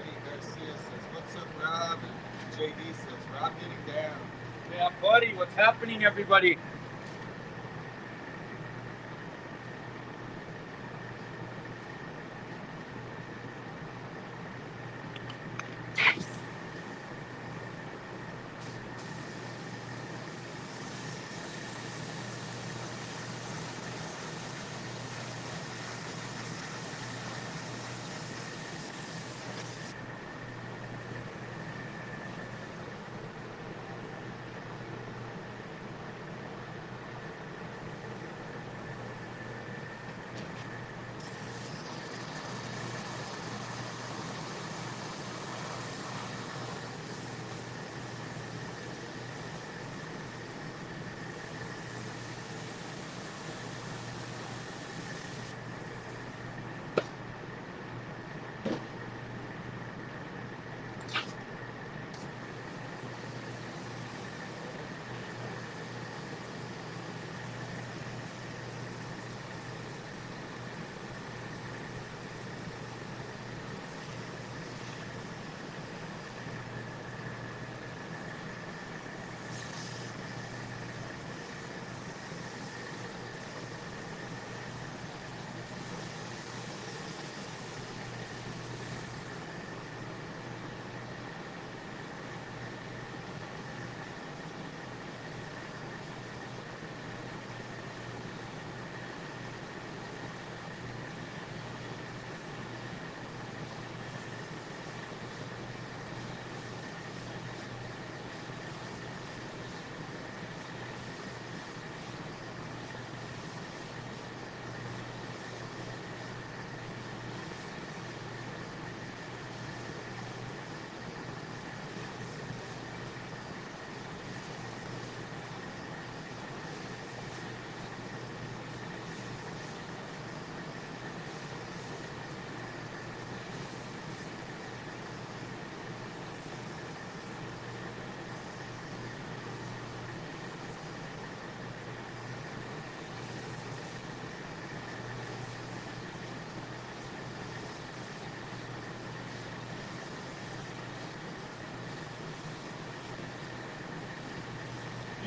Eddie Garcia says, "What's up, Rob?" And JD says, "Rob getting down." Yeah, buddy, what's happening, everybody?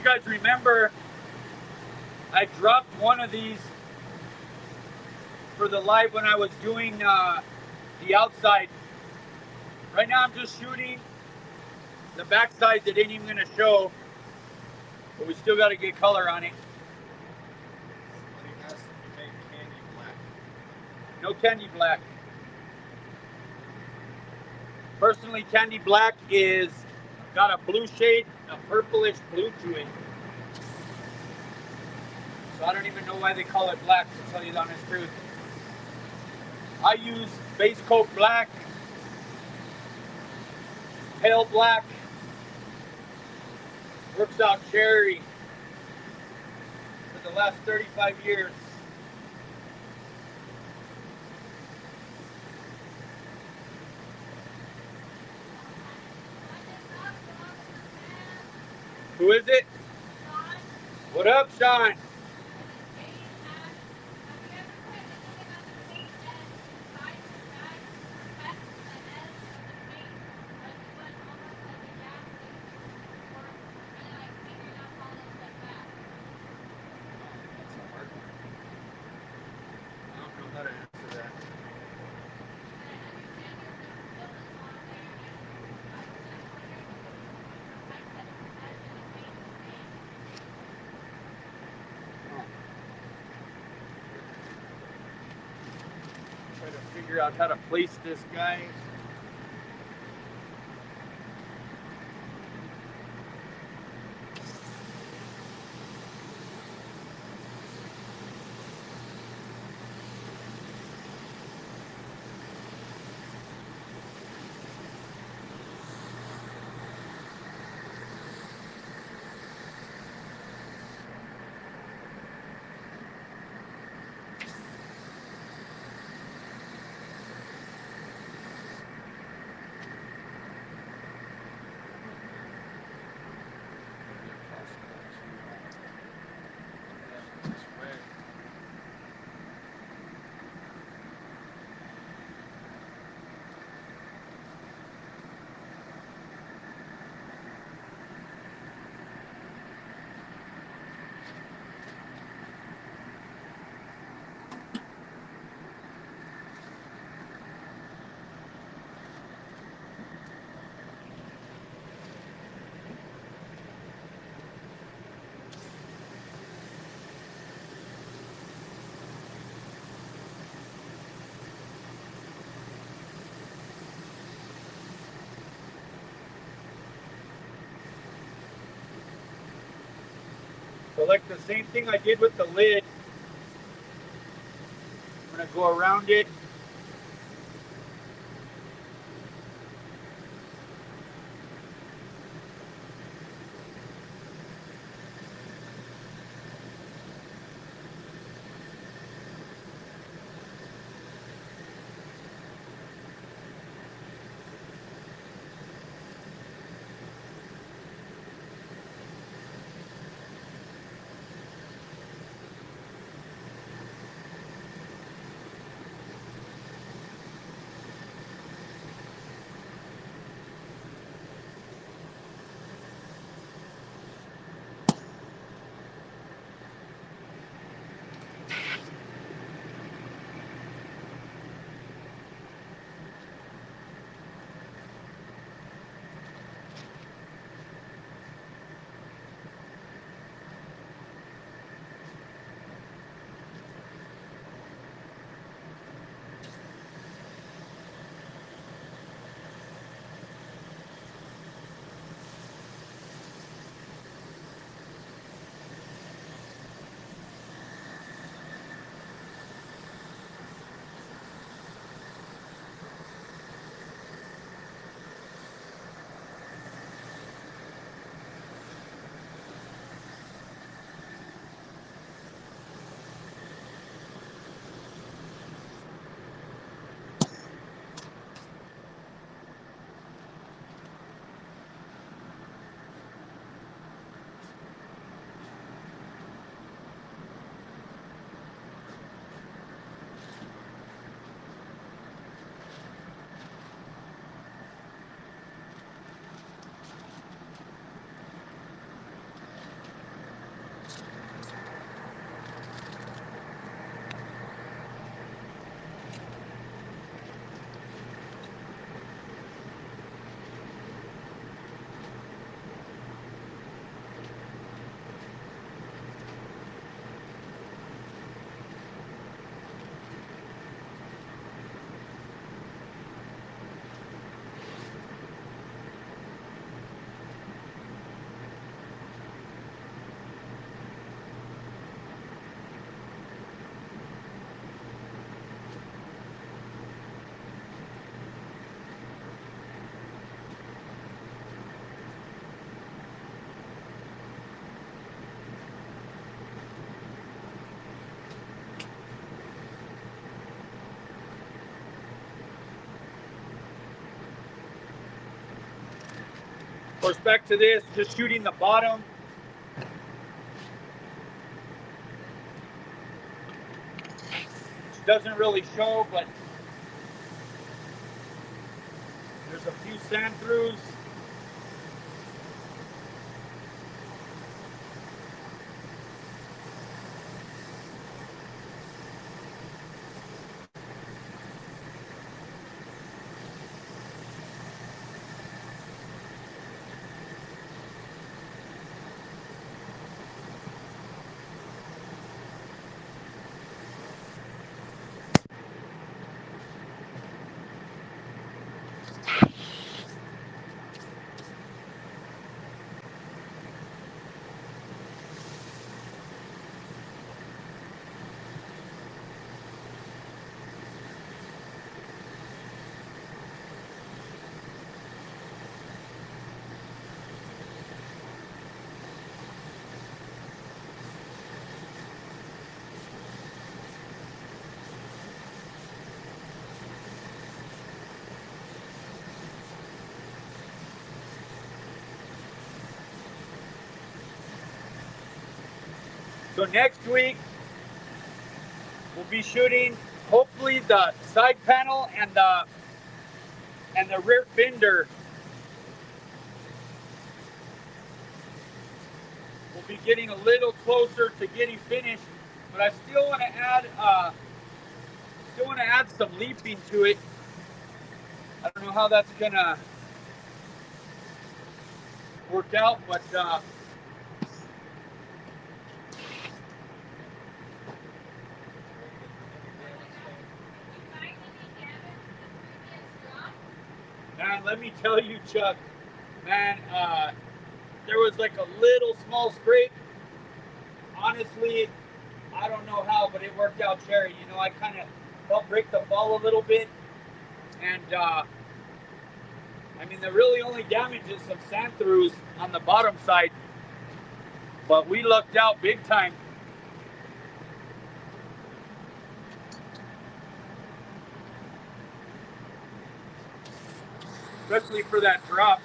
guys remember, I dropped one of these for the live when I was doing the outside. Right now I'm just shooting the backside that ain't even gonna show, but we still got to get color on it. Somebody asked if you make candy black. No candy black. Personally, candy black is got a blue shade, a purplish blue to it. So I don't even know why they call it black, to tell you the honest truth. I use base coat black, pale black, works out cherry for the last 35 years. Who is it? What up, Sean? That's a hard one. I don't know how to answer that. Try to figure out how to place this guy. This way. So like the same thing I did with the lid, I'm gonna go around it. course, back to this, just shooting the bottom. Doesn't really show, but there's a few sand throughs. So next week, we'll be shooting hopefully the side panel and the rear fender. We'll be getting a little closer to getting finished, but I still want to add some leafing to it. I don't know how that's gonna work out, but man, let me tell you, Chuck, man, there was like a little small scrape. Honestly, I don't know how, but it worked out cherry. You know, I kind of helped break the fall a little bit, and I mean, the really only damage is some sand throughs on the bottom side, but we lucked out big time. Especially for that drop.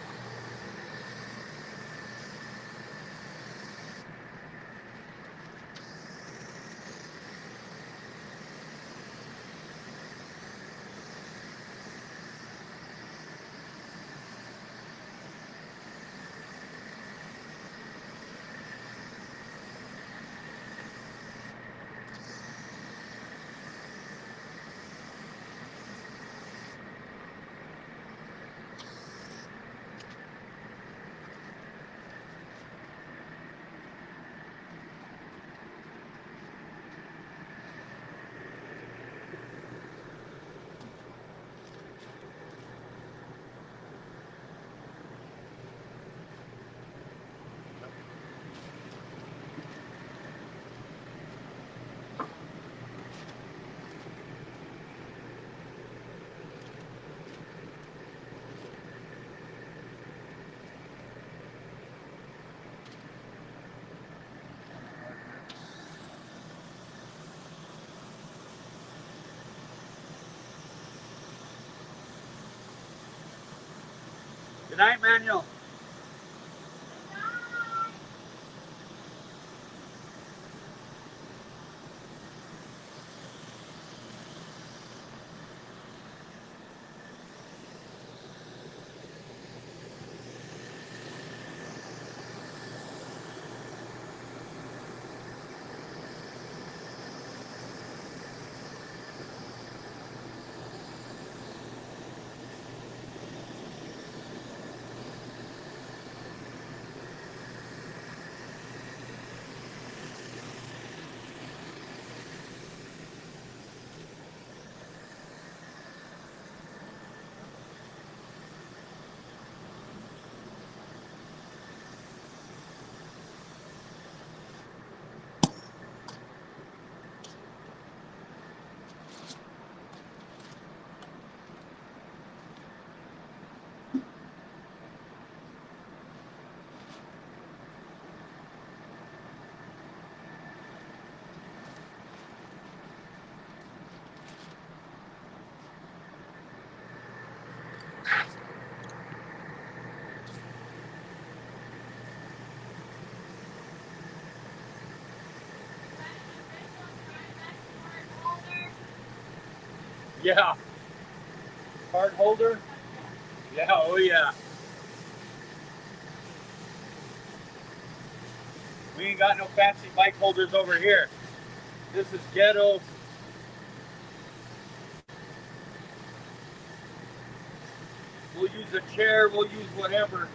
Good night, Manuel. Yeah. Card holder? Yeah, oh yeah. We ain't got no fancy bike holders over here. This is ghetto. We'll use a chair, we'll use whatever.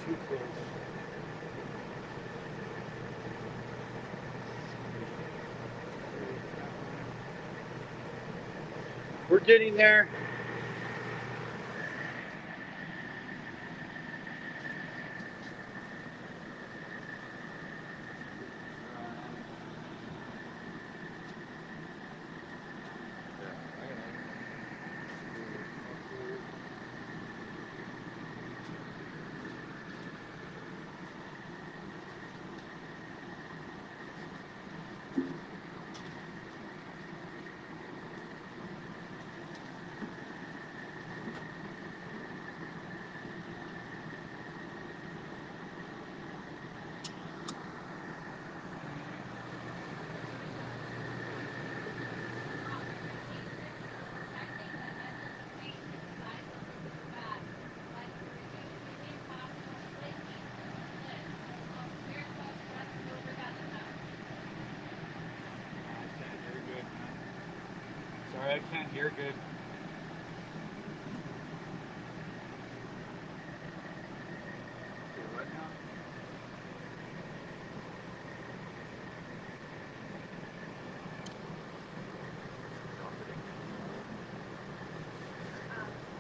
Too close. We're getting there. Sorry, I can't hear good. What now?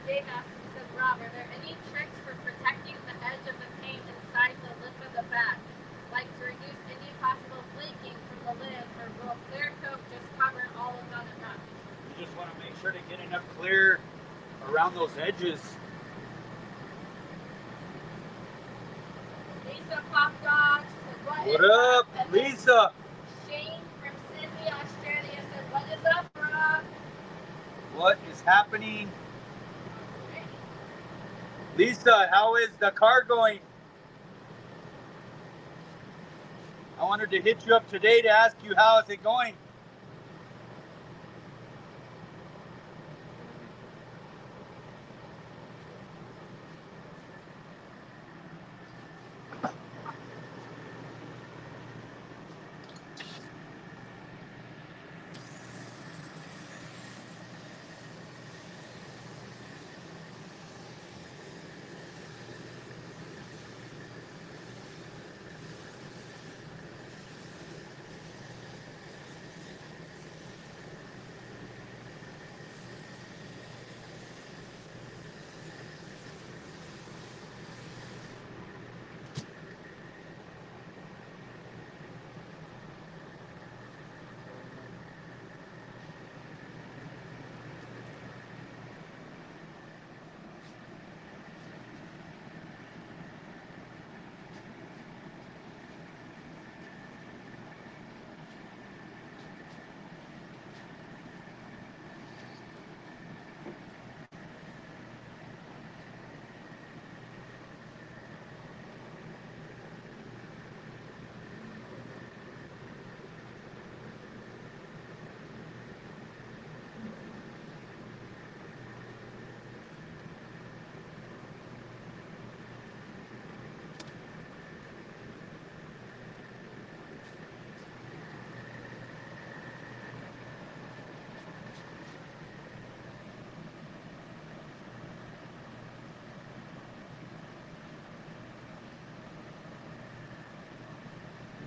Dave asked, says Rob, are there any tricks for protecting the edge of the paint inside the lip of the bag? Like to reduce any possible flaking from the lid, or will clear coat just cover all of the rust? clear around those edges. Lisa popped on. She said, What up, Lisa? Shane from Sydney, Australia said, what is up, Rob? What is happening? Lisa, how is the car going? I wanted to hit you up today to ask you how is it going.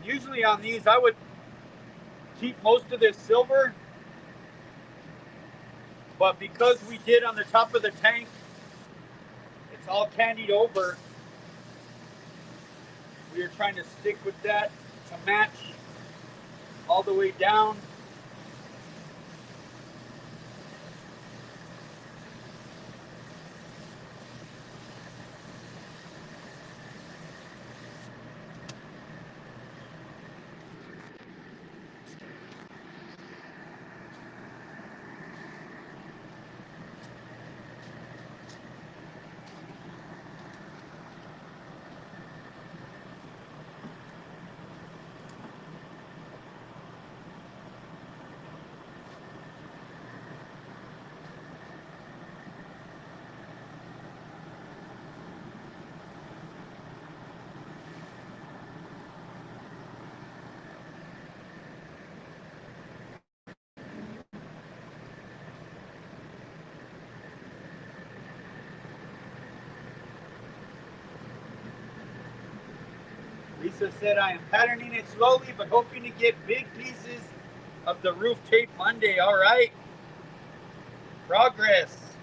Usually on these, I would keep most of this silver, but because we did on the top of the tank, it's all candied over. We are trying to stick with that to match all the way down. Lisa said, I am patterning it slowly, but hoping to get big pieces of the roof tape Monday. All right. Progress.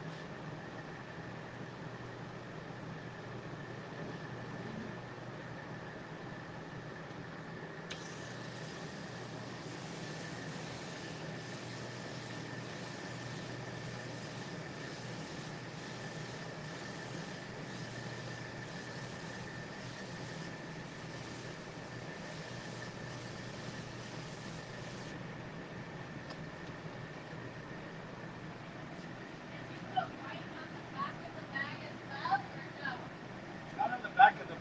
Not on the back of the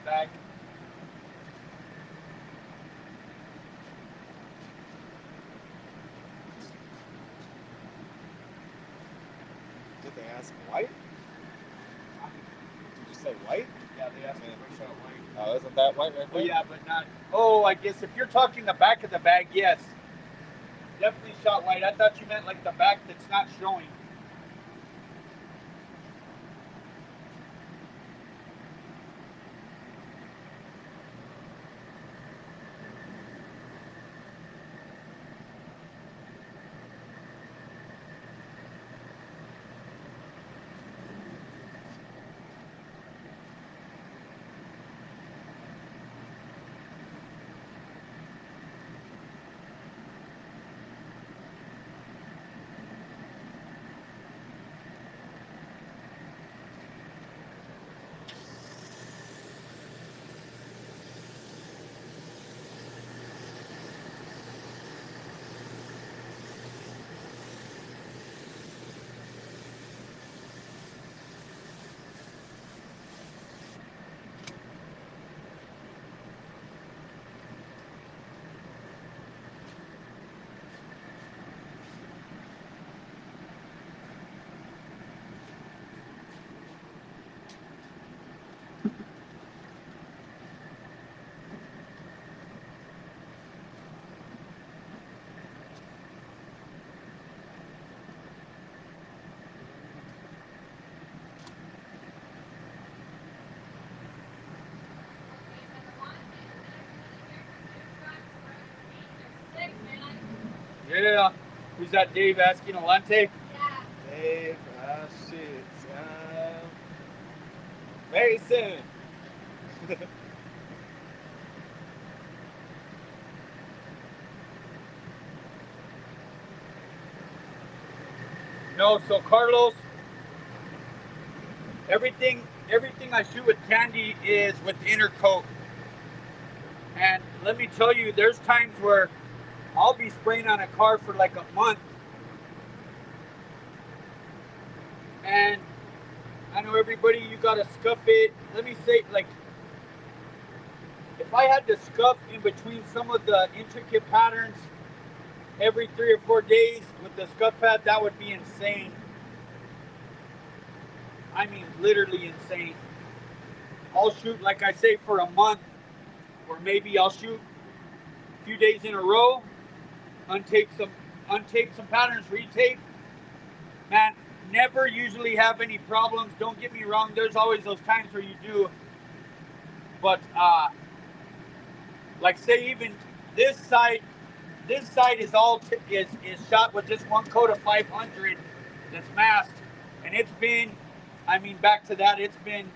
bag. Did they ask white? Did you say white? Yeah, they asked me for shot white. Oh, isn't that white right there? Oh, yeah, but not. Oh, I guess if you're talking the back of the bag, yes. Definitely shot white. I thought you meant like the back that's not showing. Yeah. Who's that Dave asking Alante? Yeah. Dave, shit. Very soon. No, so Carlos, everything I shoot with candy is with inner coat. And let me tell you, there's times where I'll be spraying on a car for like a month. And I know everybody, you gotta scuff it. Let me say, like, if I had to scuff in between some of the intricate patterns every 3 or 4 days with the scuff pad, that would be insane. I mean, literally insane. I'll shoot, like I say, for a month, or maybe I'll shoot a few days in a row, untape some patterns, retape. Man, never usually have any problems. Don't get me wrong. There's always those times where you do, but like say even this side, is all is shot with just one coat of 500 that's masked, and it's been, I mean, back to that, it's been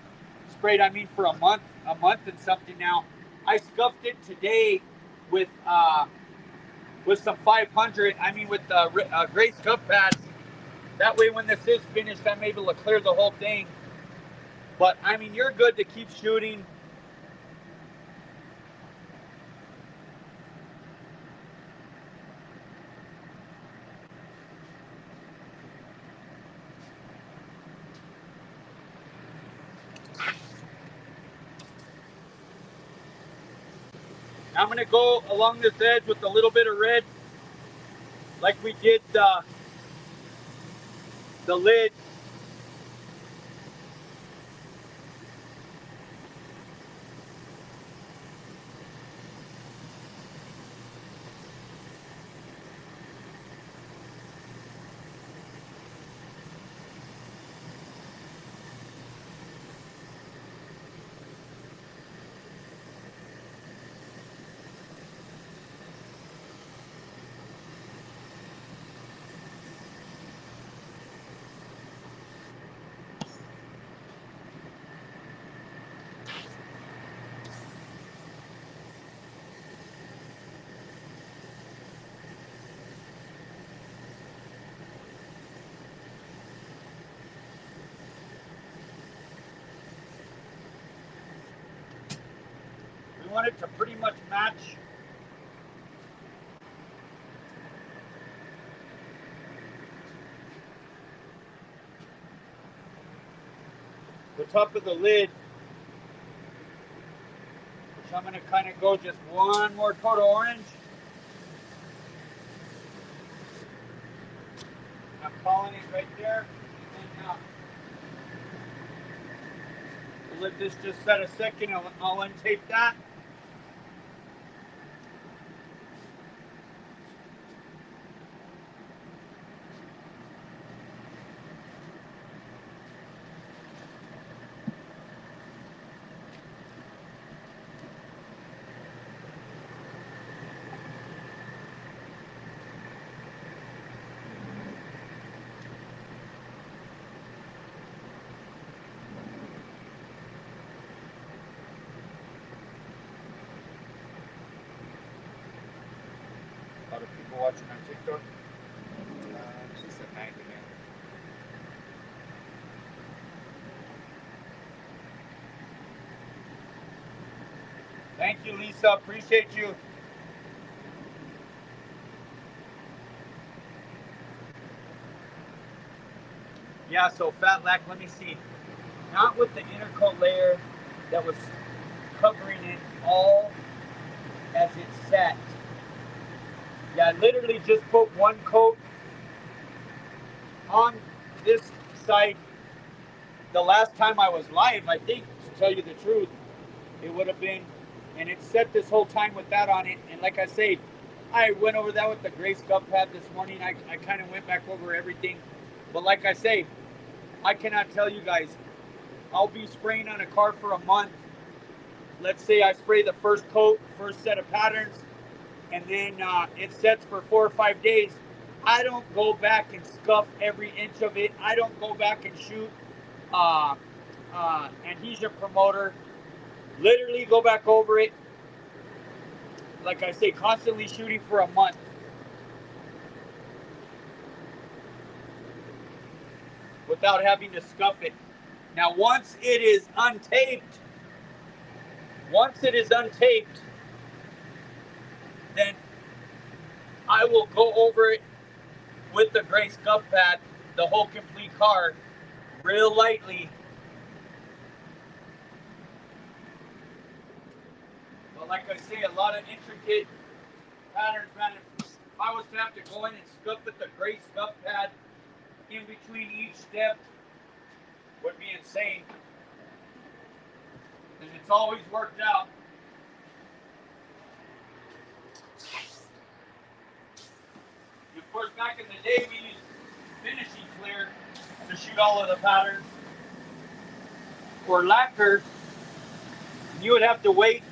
sprayed. I mean, for a month and something now. I scuffed it today with some 500. I mean, with gray scuff pads. That way, when this is finished, I'm able to clear the whole thing. But I mean, you're good to keep shooting. I'm gonna go along this edge with a little bit of red, like we did the lid. We want it to pretty much match the top of the lid. So I'm gonna kind of go just one more coat of orange. I'm calling it right there. And then we'll let this just set a second. I'll untape that. A lot of people watching on TikTok. Just a night again. Thank you, Lisa. Appreciate you. Yeah, so fat lac, let me see. Not with the inner coat layer that was covering it all as it set. Yeah, I literally just put one coat on this side. The last time I was live, I think, to tell you the truth, it would have been, and it set this whole time with that on it. And like I say, I went over that with the gray scuff pad this morning. I kind of went back over everything. But like I say, I cannot tell you guys, I'll be spraying on a car for a month. Let's say I spray the first coat, first set of patterns. and then it sets for 4 or 5 days. I don't go back and scuff every inch of it. I don't go back and shoot uh, adhesion promoter. Literally go back over it. Like I say, constantly shooting for a month without having to scuff it. Now, once it is untaped, then I will go over it with the gray scuff pad, the whole complete car, real lightly. But like I say, a lot of intricate patterns, man. If I was to have to go in and scuff with the gray scuff pad in between each step, would be insane. And it's always worked out. And of course, back in the day, we used finishing clear to shoot all of the patterns. For lacquer, you would have to wait.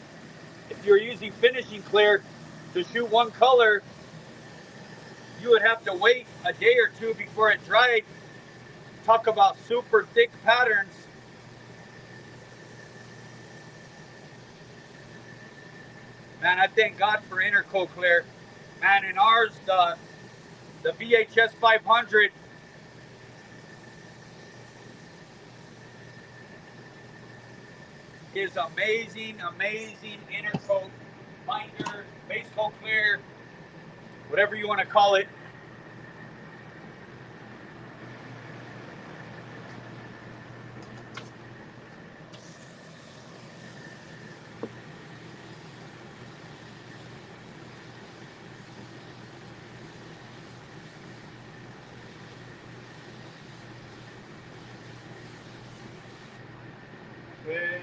If you're using finishing clear to shoot one color, you would have to wait a day or two before it dried. Talk about super thick patterns. Man, I thank God for Interco Clear. Man, in ours, the VHS 500 is amazing, amazing Interco binder, base coat clear, whatever you want to call it. Okay.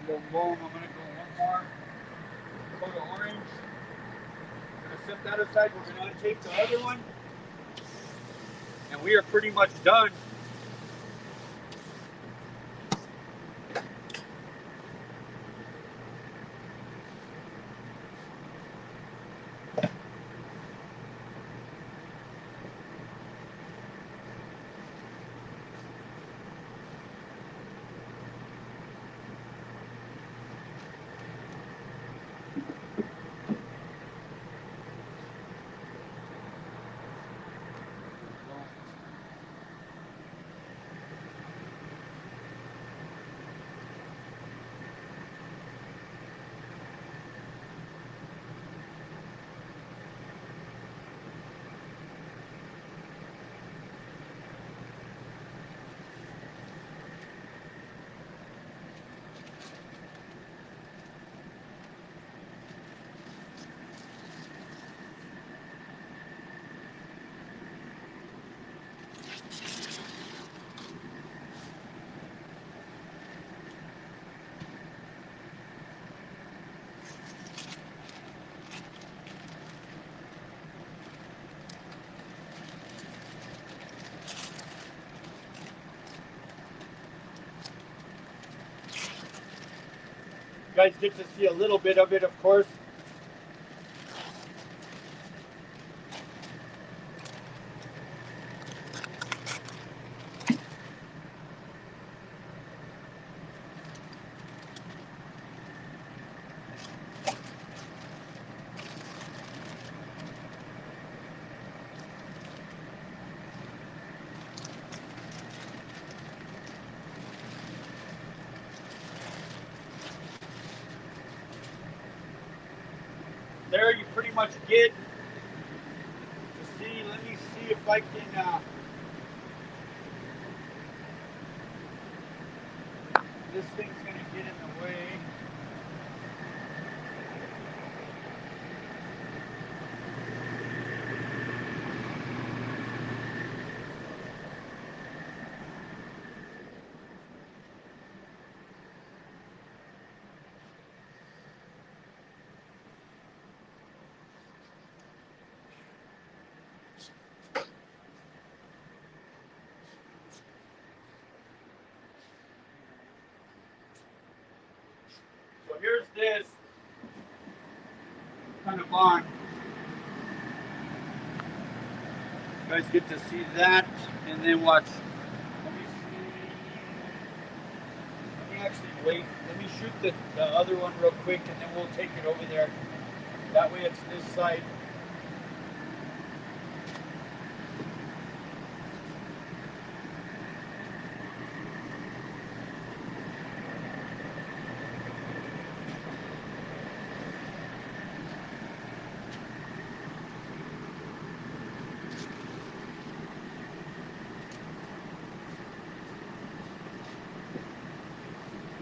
Boom, boom. I'm gonna go one more coat of orange. I'm gonna set that aside. We're gonna untape the other one, and we are pretty much done. You guys get to see a little bit of it, of course. There you pretty much get to see. Let me see if I can. This thing's gonna get in the way. here's this kind of on. You guys get to see that, and then watch. Let me actually wait. Let me shoot the other one real quick, and then we'll take it over there. That way it's this side.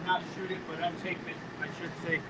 Not shoot it, but untape it, I should say.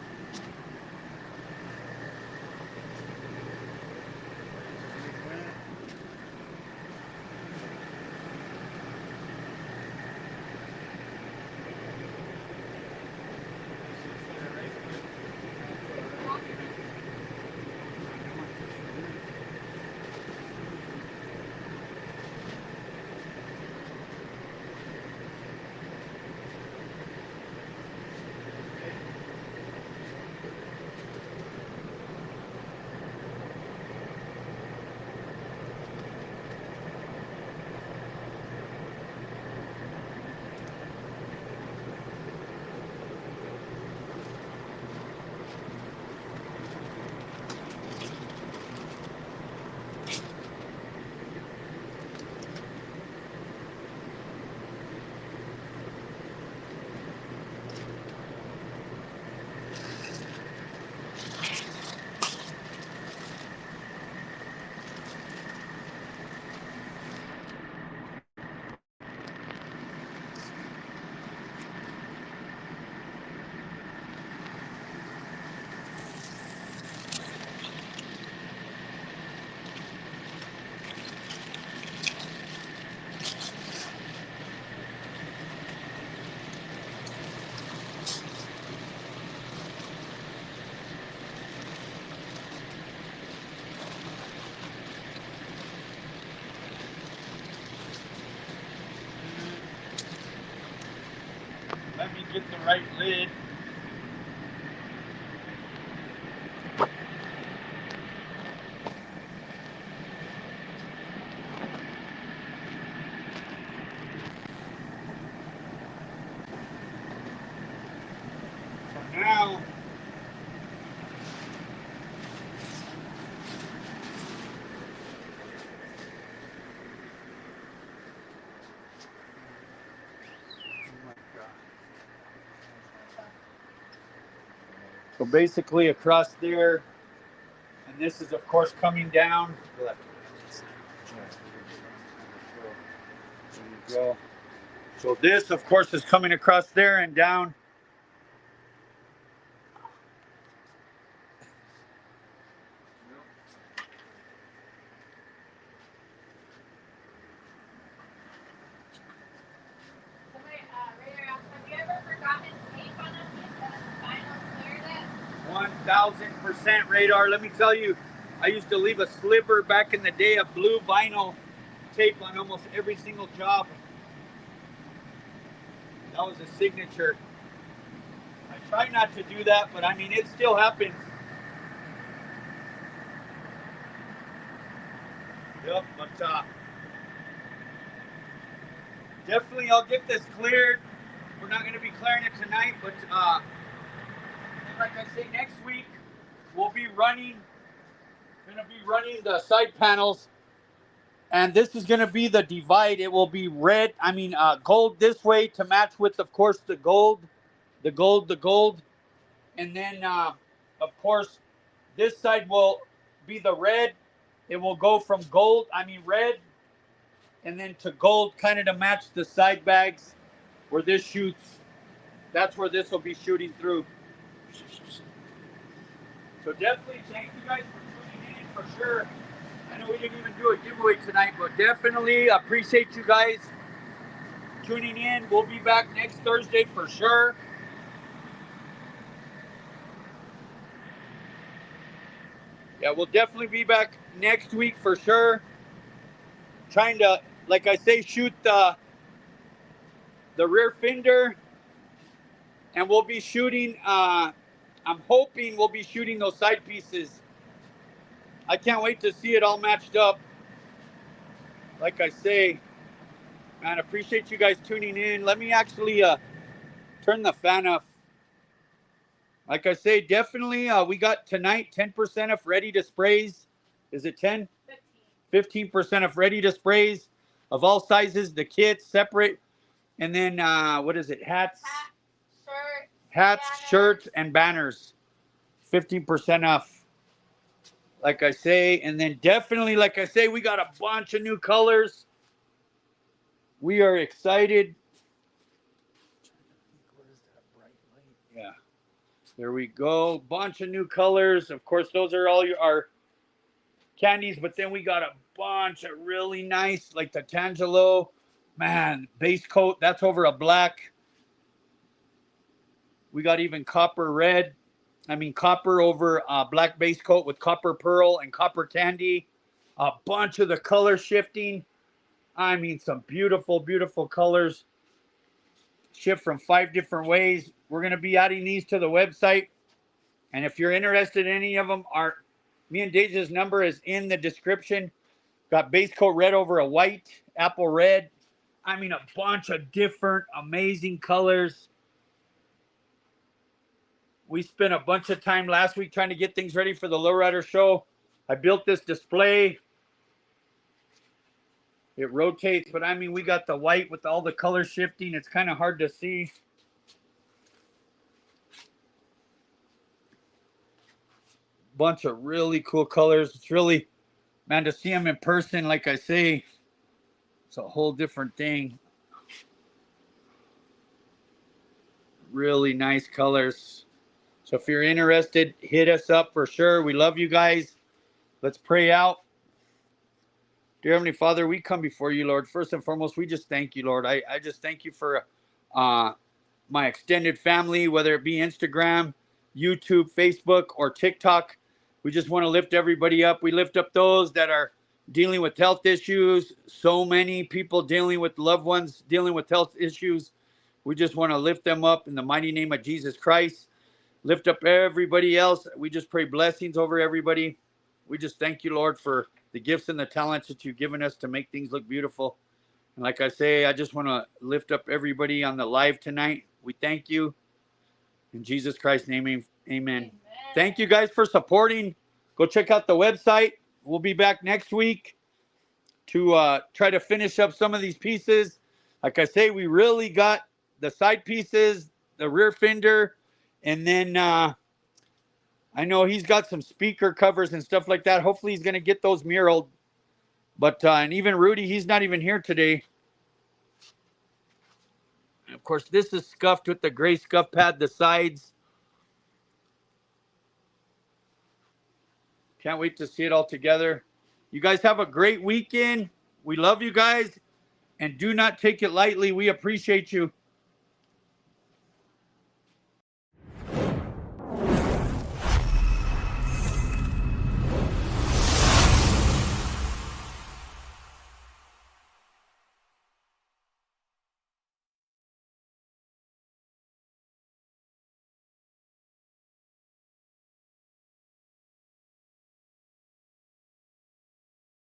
Let me get the right lid. So now, so basically across there, and this is of course coming down. There you go. So this of course is coming across there and down. So wait, Raider, have you ever forgotten tape on a piece and the vinyl cleared it? 1000% radar. Let me tell you, I used to leave a sliver back in the day of blue vinyl tape on almost every single job. That was a signature. I try not to do that, but I mean, it still happens. Yep, but definitely I'll get this cleared. We're not going to be clearing it tonight, but like I say, next week we'll be running the side panels, and this is going to be the divide. It will be red, gold this way to match with, of course, the gold, and then of course this side will be the red. It will go from red, and then to gold, kind of to match the side bags where this shoots. That's where this will be shooting through. So definitely thank you guys for tuning in for sure. I know we didn't even do a giveaway tonight, but definitely appreciate you guys tuning in. We'll be back next Thursday for sure. Yeah, we'll definitely be back next week for sure. Trying to, like I say, shoot the rear fender, and we'll be shooting I'm hoping we'll be shooting those side pieces. I can't wait to see it all matched up. Like I say, man, appreciate you guys tuning in. Let me actually turn the fan off. Like I say, definitely we got tonight 10% off ready to sprays. Is it 10? 15% off ready to sprays of all sizes. The kits separate. And then what is it? Hats, shirts, and banners. 15% off. Like I say, and then definitely, like I say, we got a bunch of new colors. We are excited. Yeah. There we go. Bunch of new colors. Of course, those are all our candies, but then we got a bunch of really nice, like the Tangelo. Man, base coat. That's over a black. We got even copper red. Copper over black base coat with copper pearl and copper candy. A bunch of the color shifting. Some beautiful, beautiful colors. Shift from 5 different ways. We're going to be adding these to the website. And if you're interested in any of them, me and Deja's number is in the description. Got base coat red over a white, apple red. A bunch of different amazing colors. We spent a bunch of time last week trying to get things ready for the Lowrider show. I built this display. It rotates, but we got the white with all the color shifting. It's kind of hard to see. Bunch of really cool colors. It's really, man, to see them in person, like I say, it's a whole different thing. Really nice colors. So if you're interested, hit us up for sure. We love you guys. Let's pray out. Dear Heavenly Father, we come before you, Lord. First and foremost, we just thank you, Lord. I just thank you for my extended family, whether it be Instagram, YouTube, Facebook, or TikTok. We just want to lift everybody up. We lift up those that are dealing with health issues. So many people dealing with loved ones, dealing with health issues. We just want to lift them up in the mighty name of Jesus Christ. Lift up everybody else. We just pray blessings over everybody. We just thank you, Lord, for the gifts and the talents that you've given us to make things look beautiful. And like I say, I just want to lift up everybody on the live tonight. We thank you. In Jesus Christ's name, amen. Amen. Thank you guys for supporting. Go check out the website. We'll be back next week to try to finish up some of these pieces. Like I say, we really got the side pieces, the rear fender, and then I know he's got some speaker covers and stuff like that. Hopefully he's going to get those muraled. But, and even Rudy, he's not even here today. And of course, this is scuffed with the gray scuff pad, the sides. Can't wait to see it all together. You guys have a great weekend. We love you guys. And do not take it lightly. We appreciate you.